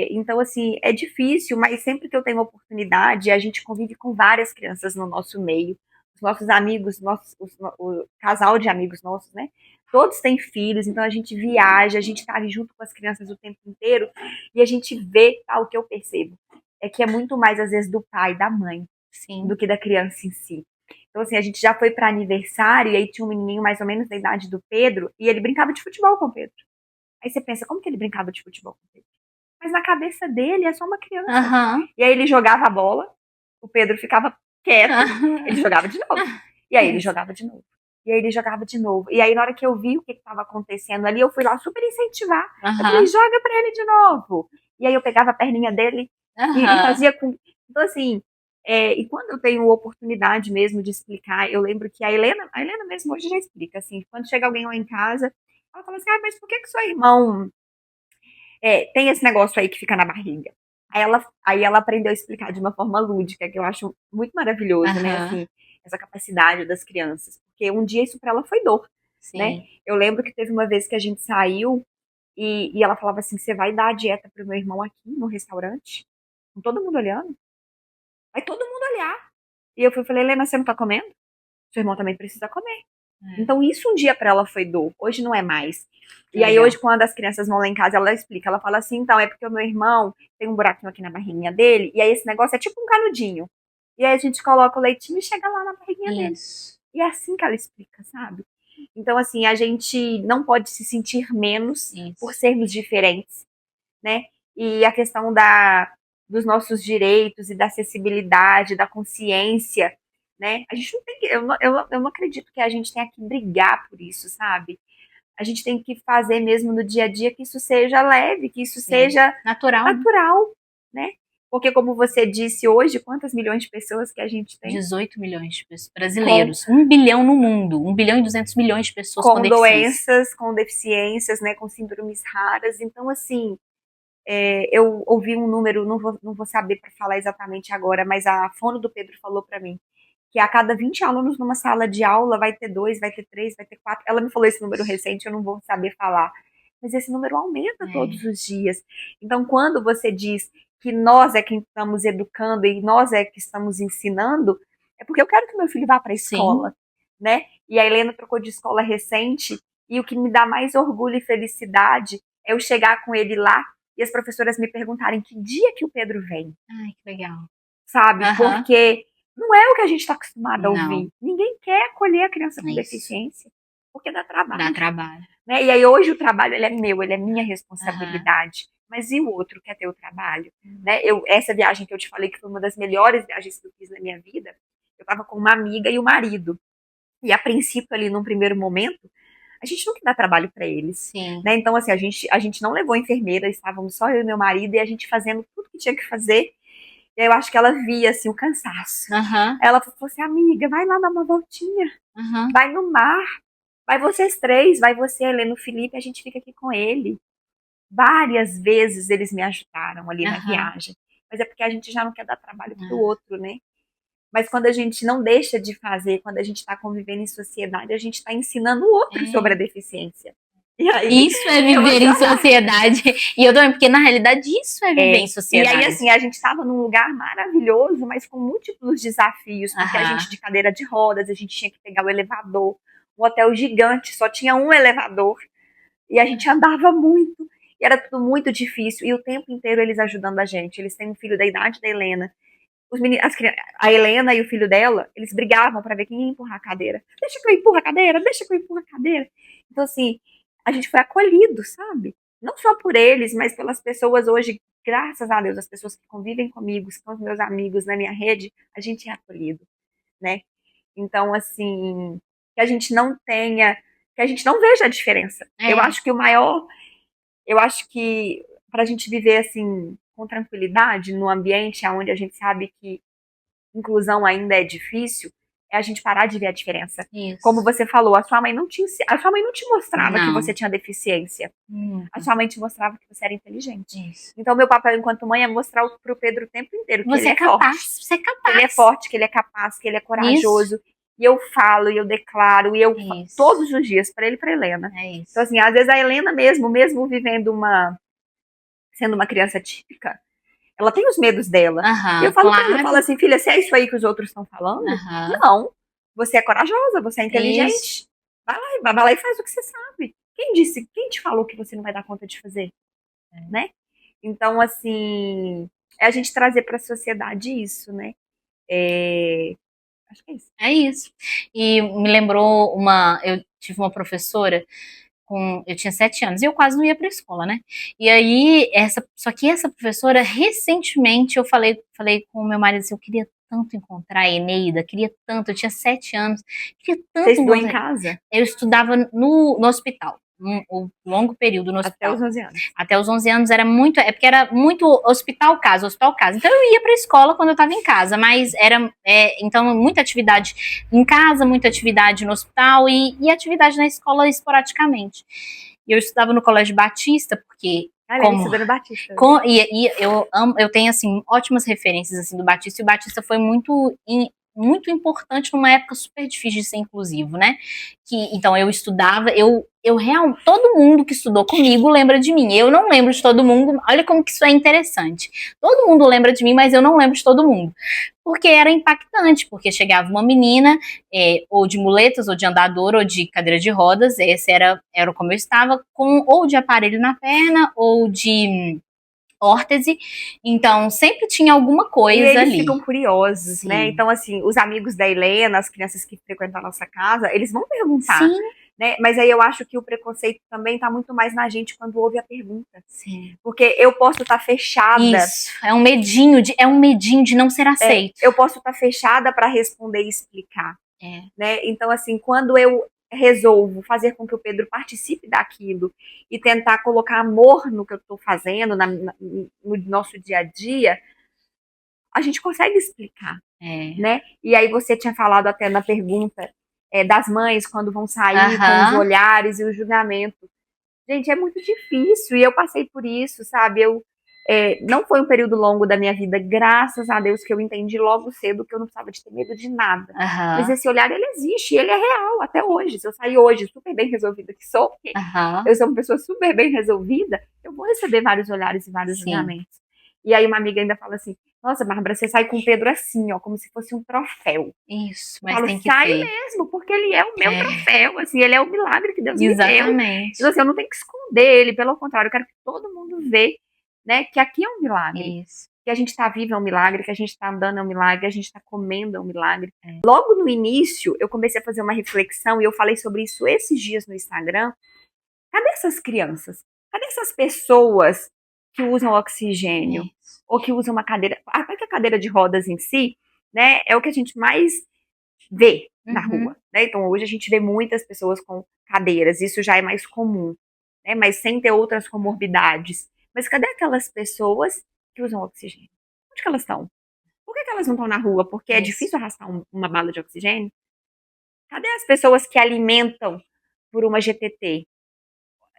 Então, assim, é difícil, mas sempre que eu tenho oportunidade, a gente convive com várias crianças no nosso meio. Os nossos amigos, o casal de amigos nossos, né? Todos têm filhos, então a gente viaja, a gente tá ali junto com as crianças o tempo inteiro e a gente vê, o que eu percebo, é que é muito mais, às vezes, do pai, da mãe, do que da criança em si. Então, assim, a gente já foi para aniversário e aí tinha um menininho mais ou menos da idade do Pedro e ele brincava de futebol com o Pedro. Aí você pensa, como que ele brincava de futebol com o Pedro? Mas na cabeça dele é só uma criança. E aí ele jogava a bola, o Pedro ficava quieto, ele jogava de novo. E aí ele jogava de novo. E aí ele jogava de novo. E aí na hora que eu vi o que estava acontecendo ali, eu fui lá super incentivar. Eu falei, joga pra ele de novo. E aí eu pegava a perninha dele e fazia com... Então assim, e quando eu tenho oportunidade mesmo de explicar, eu lembro que a Helena mesmo hoje já explica, assim, quando chega alguém lá em casa, ela fala assim, mas por que seu irmão tem esse negócio aí que fica na barriga? Aí ela aprendeu a explicar de uma forma lúdica, que eu acho muito maravilhoso, né? Assim, essa capacidade das crianças. Porque um dia isso pra ela foi dor, né? Eu lembro que teve uma vez que a gente saiu e ela falava assim, você vai dar a dieta pro meu irmão aqui no restaurante? Com todo mundo olhando? Vai todo mundo olhar. E eu falei, Helena, você não tá comendo? Seu irmão também precisa comer. Então isso um dia para ela foi dor, hoje não é mais. E aí Legal. hoje quando as crianças vão lá em casa, ela explica, ela fala assim, então é porque o meu irmão tem um buraquinho aqui na barriguinha dele, e aí esse negócio é tipo um canudinho. E aí a gente coloca o leitinho e chega lá na barriguinha dele. Isso. E é assim que ela explica, sabe? Então, assim, a gente não pode se sentir menos por sermos diferentes, né? E a questão dos nossos direitos e da acessibilidade, da consciência, né? A gente não tem que, eu não acredito que a gente tenha que brigar por isso, sabe? A gente tem que fazer mesmo no dia a dia que isso seja leve, que isso seja natural, né? Porque, como você disse hoje, quantas milhões de pessoas que a gente tem? 18 milhões de pessoas brasileiros. 1 bilhão no mundo. 1 bilhão e 200 milhões de pessoas com doenças, com deficiências, né? Com síndromes raras. Então, assim, eu ouvi um número, não vou saber para falar exatamente agora, mas a fono do Pedro falou para mim que a cada 20 alunos numa sala de aula vai ter 2, vai ter 3, vai ter 4. Ela me falou esse número recente, eu não vou saber falar. Mas esse número aumenta todos os dias. Então, quando você diz que nós é quem estamos educando e nós é que estamos ensinando, é porque eu quero que meu filho vá para a escola, né? E a Helena trocou de escola recente, e o que me dá mais orgulho e felicidade é eu chegar com ele lá e as professoras me perguntarem que dia que o Pedro vem. Ai, que legal. Sabe? Porque não é o que a gente está acostumado a ouvir. Ninguém quer acolher a criança com deficiência, porque dá trabalho. Dá trabalho. Né? E aí hoje o trabalho ele é meu, ele é minha responsabilidade. Mas e o outro quer ter o trabalho? Né? Essa viagem que eu te falei que foi uma das melhores viagens que eu fiz na minha vida, eu estava com uma amiga e o marido. E a princípio ali, num primeiro momento, a gente não quer dar trabalho para eles. Né? Então, assim, a gente não levou enfermeira, estávamos só eu e meu marido, e a gente fazendo tudo que tinha que fazer. E aí eu acho que ela via, assim, o cansaço. Ela falou assim, amiga, vai lá dar uma voltinha. Vai no mar. Vai vocês três, vai você, Helena, o Felipe, a gente fica aqui com ele. Várias vezes eles me ajudaram ali na viagem. Mas é porque a gente já não quer dar trabalho pro outro, né? Mas quando a gente não deixa de fazer, quando a gente está convivendo em sociedade, a gente está ensinando o outro sobre a deficiência. E aí, isso é viver em sociedade. E eu também, porque na realidade isso é viver em sociedade. E aí, assim, a gente estava num lugar maravilhoso, mas com múltiplos desafios, porque a gente de cadeira de rodas, a gente tinha que pegar o elevador, um hotel gigante, só tinha um elevador, e a gente andava muito, e era tudo muito difícil, e o tempo inteiro eles ajudando a gente. Eles têm um filho da idade da Helena. A Helena e o filho dela, eles brigavam para ver quem ia empurrar a cadeira. Deixa que eu empurro a cadeira, deixa que eu empurro a cadeira. Então, assim, a gente foi acolhido, sabe? Não só por eles, mas pelas pessoas hoje, graças a Deus, as pessoas que convivem comigo, são os meus amigos na minha rede, a gente é acolhido, né? Então, assim, que a gente não tenha, que a gente não veja a diferença. Eu acho que pra gente viver, assim, com tranquilidade, no ambiente onde a gente sabe que inclusão ainda é difícil, é a gente parar de ver a diferença. Como você falou, a sua mãe não te mostrava que você tinha deficiência. A sua mãe te mostrava que você era inteligente. Então, meu papel enquanto mãe é mostrar pro Pedro o tempo inteiro que ele é capaz, forte. Você é capaz. Que ele é forte, que ele é capaz, que ele é corajoso. E eu falo, e eu declaro, e eu falo, todos os dias, pra ele e pra Helena. Então, assim, às vezes a Helena mesmo vivendo sendo uma criança típica, ela tem os medos dela. E eu falo pra ela, eu falo assim, filha, se é isso aí que os outros estão falando, não. Você é corajosa, você é inteligente. Vai lá e faz o que você sabe. Quem te falou que você não vai dar conta de fazer? Né? Então, assim, é a gente trazer pra sociedade isso, né? Acho que é isso. É isso. E me lembrou eu tive uma professora eu tinha 7 anos e eu quase não ia pra escola, né? E aí, só que essa professora, recentemente, eu falei com o meu marido assim, eu queria tanto encontrar a Eneida, queria tanto, eu tinha 7 anos, queria tanto. Você estudou em casa? Eu estudava no hospital. Um longo período no hospital. Até os 11 anos. Até os 11 anos porque era muito hospital casa. Então eu ia para a escola quando eu estava em casa, mas então muita atividade em casa, muita atividade no hospital e atividade na escola esporadicamente. E eu estudava no Colégio Batista, porque estudando Batista. Eu tenho assim ótimas referências assim do Batista, e o Batista foi muito muito importante numa época super difícil de ser inclusivo, né? Então eu estudava, todo mundo que estudou comigo lembra de mim. Eu não lembro de todo mundo. Olha como que isso é interessante. Todo mundo lembra de mim, mas eu não lembro de todo mundo. Porque era impactante, porque chegava uma menina, ou de muletas, ou de andador, ou de cadeira de rodas, esse era como eu estava, com ou de aparelho na perna, ou de órtese, então sempre tinha alguma coisa e eles ali. ficam curiosos, Sim. né? Então, assim, os amigos da Helena, as crianças que frequentam a nossa casa, eles vão perguntar. Sim. Né? Mas aí eu acho que o preconceito também tá muito mais na gente quando ouve a pergunta. Sim. Porque eu posso estar fechada. Isso, é um medinho de não ser aceito. Eu posso estar fechada para responder e explicar. Né? Então, assim, quando eu resolvo fazer com que o Pedro participe daquilo e tentar colocar amor no que eu estou fazendo, no nosso dia a dia, a gente consegue explicar. Né? E aí você tinha falado até na pergunta das mães quando vão sair com os olhares e o julgamento. Gente, é muito difícil e eu passei por isso, sabe? Não foi um período longo da minha vida, graças a Deus que eu entendi logo cedo que eu não precisava de ter medo de nada. Mas esse olhar, ele existe, ele é real até hoje. Se eu sair hoje super bem resolvida que sou, porque eu sou uma pessoa super bem resolvida, eu vou receber vários olhares e vários julgamentos. E aí uma amiga ainda fala assim, nossa, Bárbara, você sai com o Pedro assim, ó, como se fosse um troféu. Isso, mas falo, tem que sai ter. mesmo, porque ele é o meu troféu, assim, ele é o milagre que Deus me deu. Exatamente. Então, assim, eu não tenho que esconder ele, pelo contrário, eu quero que todo mundo veja, né, que aqui é um milagre. Isso. Que a gente tá vivo é um milagre, que a gente tá andando é um milagre, a gente tá comendo é um milagre. Logo no início, eu comecei a fazer uma reflexão, e eu falei sobre isso esses dias no Instagram. Cadê essas crianças? Cadê essas pessoas que usam oxigênio? Ou que usam uma cadeira... Até que a cadeira de rodas em si, né, é o que a gente mais vê na rua, né? Então hoje a gente vê muitas pessoas com cadeiras, isso já é mais comum, né? Mas sem ter outras comorbidades. Mas cadê aquelas pessoas que usam oxigênio? Onde que elas estão? Por que elas não estão na rua? Porque é difícil arrastar uma bala de oxigênio? Cadê as pessoas que alimentam por uma GTT?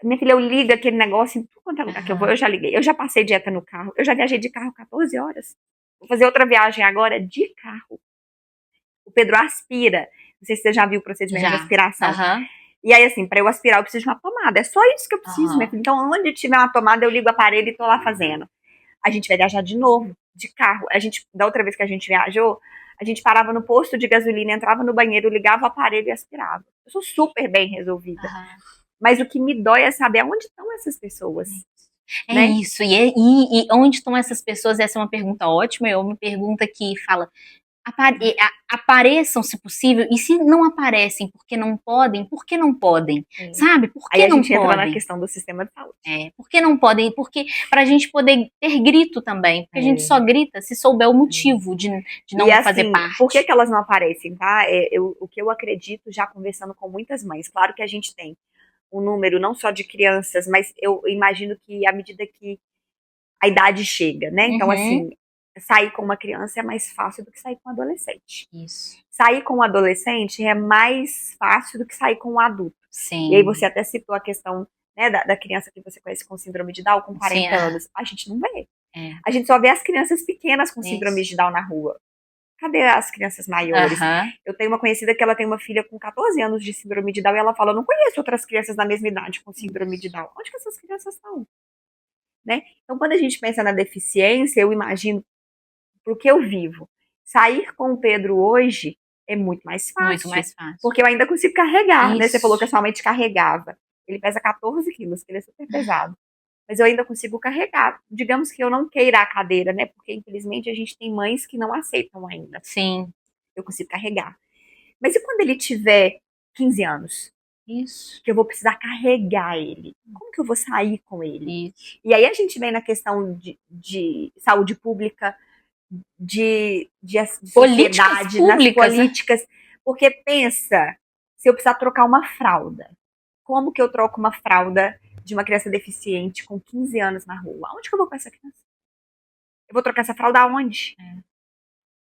Minha filha, eu ligo aquele negócio em tudo quanto é lugar que eu vou, eu já liguei. Eu já passei dieta no carro, eu já viajei de carro 14 horas. Vou fazer outra viagem agora de carro. O Pedro aspira. Não sei se você já viu o procedimento de aspiração. E aí, assim, para eu aspirar, eu preciso de uma tomada. É só isso que eu preciso, minha filha. Então, onde tiver uma tomada, eu ligo o aparelho e tô lá fazendo. A gente vai viajar de novo, de carro. Da outra vez que a gente viajou, a gente parava no posto de gasolina, entrava no banheiro, ligava o aparelho e aspirava. Eu sou super bem resolvida. Mas o que me dói é saber aonde estão essas pessoas. Né? Isso. E onde estão essas pessoas? Essa é uma pergunta ótima. É uma pergunta que fala... apareçam se possível, e se não aparecem porque não podem, por que não podem? Sabe? Por que aí não a gente podem? entra na questão do sistema de saúde. Por que não podem? Porque pra gente poder ter grito também, porque a gente só grita se souber o motivo de não fazer parte. Por que elas não aparecem, tá? O que eu acredito, já conversando com muitas mães, claro que a gente tem um número não só de crianças, mas eu imagino que à medida que a idade chega, né? Então, assim, sair com uma criança é mais fácil do que sair com um adolescente. Isso. Sair com um adolescente é mais fácil do que sair com um adulto. Sim. E aí você até citou a questão, né, da criança que você conhece com síndrome de Down com 40 anos. A gente não vê. A gente só vê as crianças pequenas com síndrome de Down na rua. Cadê as crianças maiores? Eu tenho uma conhecida que ela tem uma filha com 14 anos de síndrome de Down e ela fala, eu não conheço outras crianças da mesma idade com síndrome de Down. Onde que essas crianças estão? Né? Então, quando a gente pensa na deficiência, eu imagino pro que eu vivo. Sair com o Pedro hoje é muito mais fácil. Muito mais fácil. Porque eu ainda consigo carregar, né? Você falou que a sua mãe te carregava. Ele pesa 14 quilos, que ele é super pesado. Mas eu ainda consigo carregar. Digamos que eu não queira a cadeira, né? Porque, infelizmente, a gente tem mães que não aceitam ainda. Sim. Eu consigo carregar. Mas e quando ele tiver 15 anos? Isso. Que eu vou precisar carregar ele. Como que eu vou sair com ele? Isso. E aí a gente vem na questão de saúde pública, de sociedade, nas políticas. Né? Porque pensa, se eu precisar trocar uma fralda, como que eu troco uma fralda de uma criança deficiente com 15 anos na rua? Onde que eu vou com essa criança? Eu vou trocar essa fralda aonde?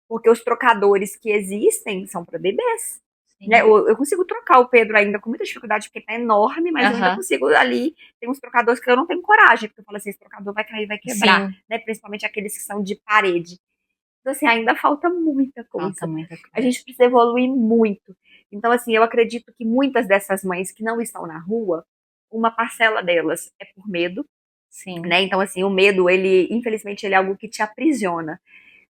Porque os trocadores que existem são para bebês. Né? Eu consigo trocar o Pedro ainda com muita dificuldade, porque tá enorme, mas eu ainda consigo ali. Tem uns trocadores que eu não tenho coragem, porque eu falo assim, esse trocador vai cair, vai quebrar. Né? Principalmente aqueles que são de parede. Então, assim, ainda falta muita coisa. Falta muita coisa. A gente precisa evoluir muito. Então, assim, eu acredito que muitas dessas mães que não estão na rua, uma parcela delas é por medo, Sim. né? Então, assim, o medo, ele, infelizmente, ele é algo que te aprisiona.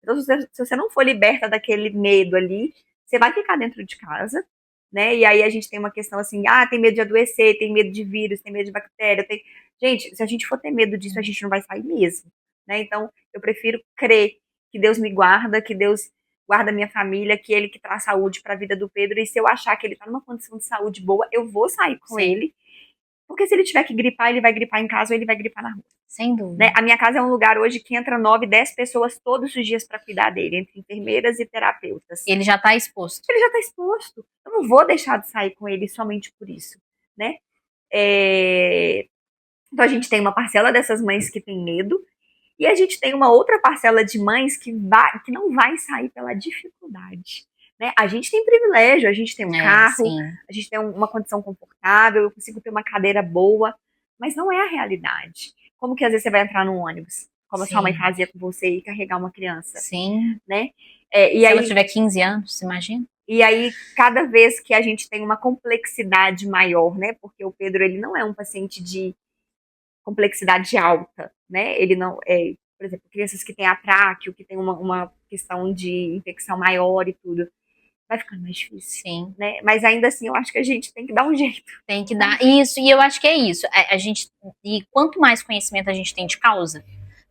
Então, se você não for liberta daquele medo ali, você vai ficar dentro de casa, né? E aí a gente tem uma questão assim, tem medo de adoecer, tem medo de vírus, tem medo de bactéria, tem... Gente, se a gente for ter medo disso, a gente não vai sair mesmo, né? Então, eu prefiro crer que Deus me guarda, que Deus guarda a minha família, que Ele que traz saúde para a vida do Pedro, e se eu achar que ele tá numa condição de saúde boa, eu vou sair com ele, porque se ele tiver que gripar, ele vai gripar em casa ou ele vai gripar na rua. Sem dúvida. Né? A minha casa é um lugar hoje que entra 9, 10 pessoas todos os dias para cuidar dele, entre enfermeiras e terapeutas. Ele já tá exposto. Ele já tá exposto. Eu não vou deixar de sair com ele somente por isso, né? Então a gente tem uma parcela dessas mães que tem medo e a gente tem uma outra parcela de mães que não vai sair pela dificuldade. Né? A gente tem privilégio, a gente tem um carro, sim. a gente tem uma condição confortável, eu consigo ter uma cadeira boa, mas não é a realidade. Como que às vezes você vai entrar num ônibus, como a sua mãe fazia com você, e carregar uma criança. Sim. Né? Se ela tiver 15 anos, imagina. E aí, cada vez que a gente tem uma complexidade maior, né? Porque o Pedro, ele não é um paciente de complexidade alta, né? Ele não é, por exemplo, crianças que têm atráqueo, que têm uma questão de infecção maior e tudo. Vai ficando mais difícil. Sim. Né? Mas ainda assim, eu acho que a gente tem que dar um jeito. Tem que dar. Isso, e eu acho que é isso. E quanto mais conhecimento a gente tem de causa,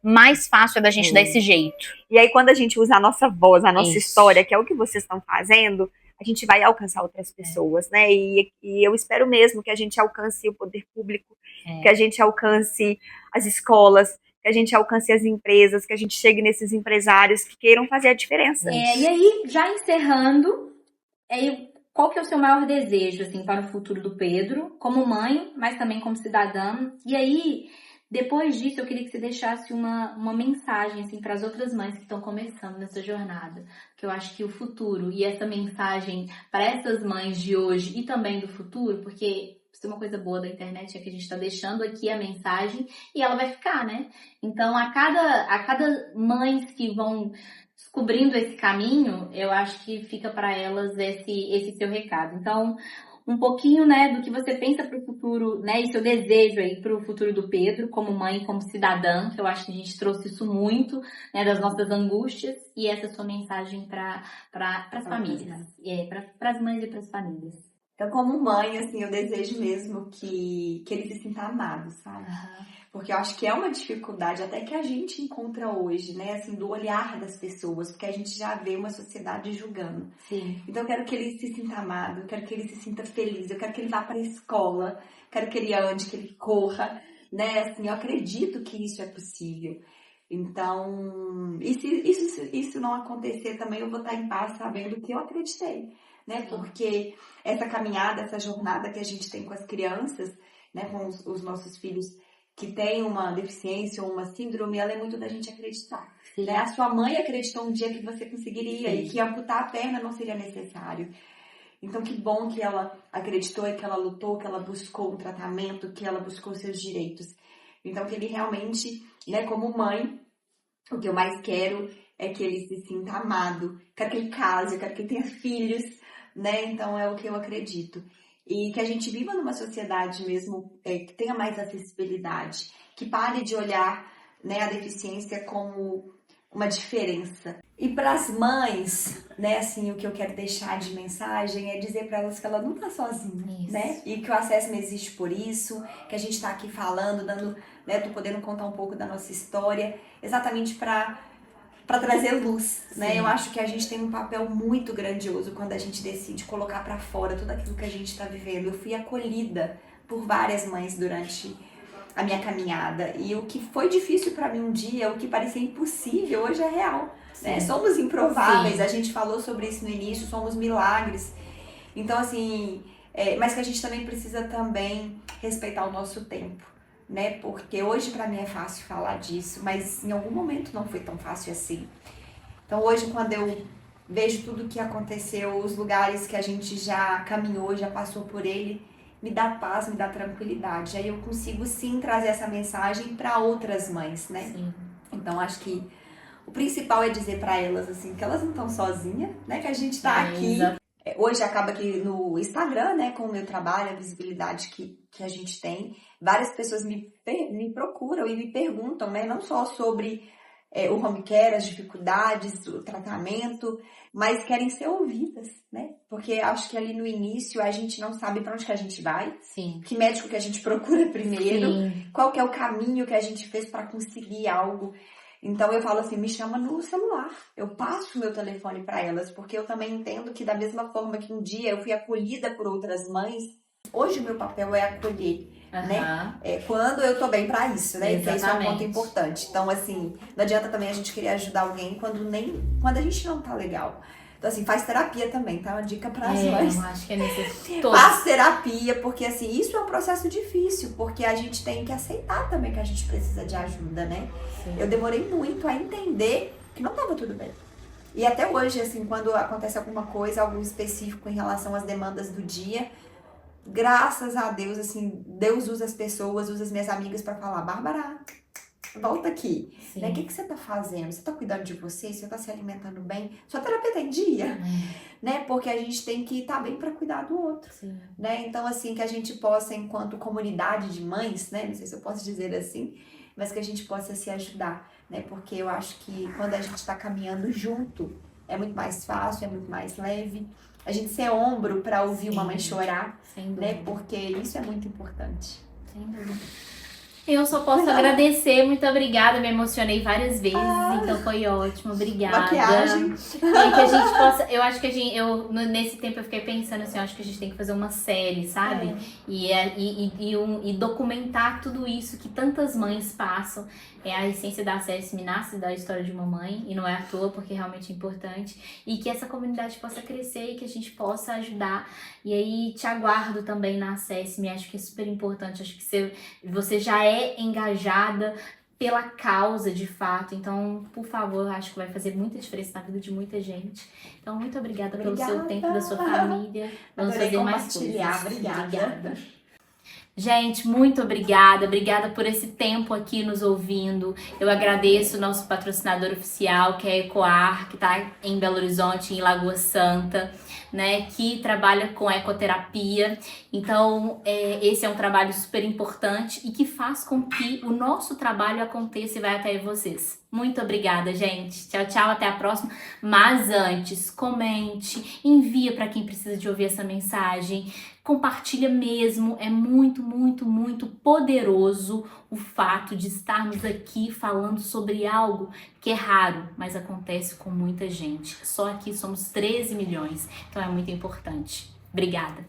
mais fácil é da gente dar esse jeito. E aí, quando a gente usa a nossa voz, a nossa história, que é o que vocês estão fazendo, a gente vai alcançar outras pessoas, né? E eu espero mesmo que a gente alcance o poder público, que a gente alcance as escolas, que a gente alcance as empresas, que a gente chegue nesses empresários que queiram fazer a diferença. E aí, já encerrando, qual que é o seu maior desejo, assim, para o futuro do Pedro, como mãe, mas também como cidadã? E aí, depois disso, eu queria que você deixasse uma mensagem, assim, para as outras mães que estão começando nessa jornada. Porque eu acho que o futuro e essa mensagem para essas mães de hoje e também do futuro, porque isso é uma coisa boa da internet, é que a gente está deixando aqui a mensagem e ela vai ficar, né? Então, a cada mães que vão descobrindo esse caminho, eu acho que fica para elas esse seu recado. Então, um pouquinho, né, do que você pensa para o futuro, né, e seu desejo aí para o futuro do Pedro, como mãe, como cidadã, que eu acho que a gente trouxe isso muito, né, das nossas angústias, e essa sua mensagem para as famílias, para as mães e para as famílias. Então, como mãe, assim, eu desejo mesmo que ele se sinta amado, sabe? Porque eu acho que é uma dificuldade até que a gente encontra hoje, né? Assim, do olhar das pessoas, porque a gente já vê uma sociedade julgando. Sim. Então, eu quero que ele se sinta amado, eu quero que ele se sinta feliz, eu quero que ele vá para a escola, quero que ele ande, que ele corra, né? Assim, eu acredito que isso é possível. Então, e se isso não acontecer também, eu vou estar em paz sabendo que eu acreditei. Né? Porque essa caminhada, essa jornada que a gente tem com as crianças, né, com os nossos filhos que têm uma deficiência ou uma síndrome, ela é muito da gente acreditar. Né? A sua mãe acreditou um dia que você conseguiria e que amputar a perna não seria necessário. Então, que bom que ela acreditou e que ela lutou, que ela buscou um tratamento, que ela buscou seus direitos. Então, que ele realmente, né, como mãe, o que eu mais quero é que ele se sinta amado. Quero que ele case, eu quero que ele tenha filhos, né? Então é o que eu acredito. E que a gente viva numa sociedade mesmo que tenha mais acessibilidade, que pare de olhar, né, a deficiência como uma diferença. E para as mães, né, assim, o que eu quero deixar de mensagem é dizer para elas que ela não tá sozinha, né? E que o Acesme existe por isso, que a gente está aqui falando, dando, né, tô podendo contar um pouco da nossa história, exatamente para trazer luz, né? Eu acho que a gente tem um papel muito grandioso quando a gente decide colocar para fora tudo aquilo que a gente está vivendo. Eu fui acolhida por várias mães durante a minha caminhada e o que foi difícil para mim um dia, o que parecia impossível, hoje é real. Né? Somos improváveis, a gente falou sobre isso no início, somos milagres. Então, assim, mas que a gente também precisa também respeitar o nosso tempo. Né? Porque hoje para mim é fácil falar disso, mas em algum momento não foi tão fácil assim. Então hoje, quando eu vejo tudo que aconteceu, os lugares que a gente já caminhou, já passou por ele, me dá paz, me dá tranquilidade. Aí eu consigo sim trazer essa mensagem para outras mães, né? Sim. Então acho que O principal é dizer para elas, assim, que elas não estão sozinhas, né? Que a gente tá aqui. Hoje acaba que no Instagram, né, com o meu trabalho, a visibilidade que a gente tem, várias pessoas me procuram e me perguntam, né, não só sobre o home care, as dificuldades, o tratamento, mas querem ser ouvidas, né? Porque acho que ali no início a gente não sabe para onde que a gente vai, Sim. que médico que a gente procura primeiro, Sim. qual que é o caminho que a gente fez para conseguir algo. Então eu falo assim, me chama no celular, eu passo o meu telefone para elas, porque eu também entendo que da mesma forma que um dia eu fui acolhida por outras mães, hoje o meu papel é acolher, né? Quando eu tô bem para isso, né? Então isso é um ponto importante. Então assim, não adianta também a gente querer ajudar alguém quando a gente não tá legal. Então, assim, faz terapia também, tá? Uma dica para as mães. Eu acho que é necessário. Faz terapia, porque, assim, isso é um processo difícil, porque a gente tem que aceitar também que a gente precisa de ajuda, né? Sim. Eu demorei muito a entender que não tava tudo bem. E até hoje, assim, quando acontece alguma coisa, algo específico em relação às demandas do dia, graças a Deus, assim, Deus usa as pessoas, usa as minhas amigas para falar, Bárbara, volta aqui, né? O que você tá fazendo? Você tá cuidando de você? Você tá se alimentando bem? Sua terapia tá em dia? Né? Porque a gente tem que estar bem para cuidar do outro, né? Então, assim, que a gente possa, enquanto comunidade de mães, né? Não sei se eu posso dizer assim, mas que a gente possa se ajudar, né? Porque eu acho que quando a gente está caminhando junto, é muito mais fácil, é muito mais leve. A gente ser ombro para ouvir uma mãe chorar, né? Porque isso é muito importante. Sem dúvida. Eu só posso agradecer, muito obrigada, me emocionei várias vezes, então foi ótimo, obrigada. Maquiagem. E que a gente possa, eu acho que nesse tempo eu fiquei pensando assim, eu acho que a gente tem que fazer uma série, sabe? E documentar tudo isso que tantas mães passam. A essência da série nasce da história de uma mãe, e não é à toa, porque realmente é importante. E que essa comunidade possa crescer e que a gente possa ajudar. E aí te aguardo também na Acesse-me, acho que é super importante, acho que você já é engajada pela causa de fato, então por favor, acho que vai fazer muita diferença na vida de muita gente. Então muito obrigada pelo seu tempo, da sua família. Vamos fazer mais coisas. Obrigada. Gente, muito obrigada por esse tempo aqui nos ouvindo. Eu agradeço o nosso patrocinador oficial, que é a Ecoar, que está em Belo Horizonte, em Lagoa Santa, né, que trabalha com ecoterapia. Então, esse é um trabalho super importante e que faz com que o nosso trabalho aconteça e vai até vocês. Muito obrigada, gente. Tchau, tchau, até a próxima. Mas antes, comente, envia para quem precisa de ouvir essa mensagem. Compartilha mesmo, é muito, muito, muito poderoso o fato de estarmos aqui falando sobre algo que é raro, mas acontece com muita gente. Só aqui somos 13 milhões, então é muito importante. Obrigada.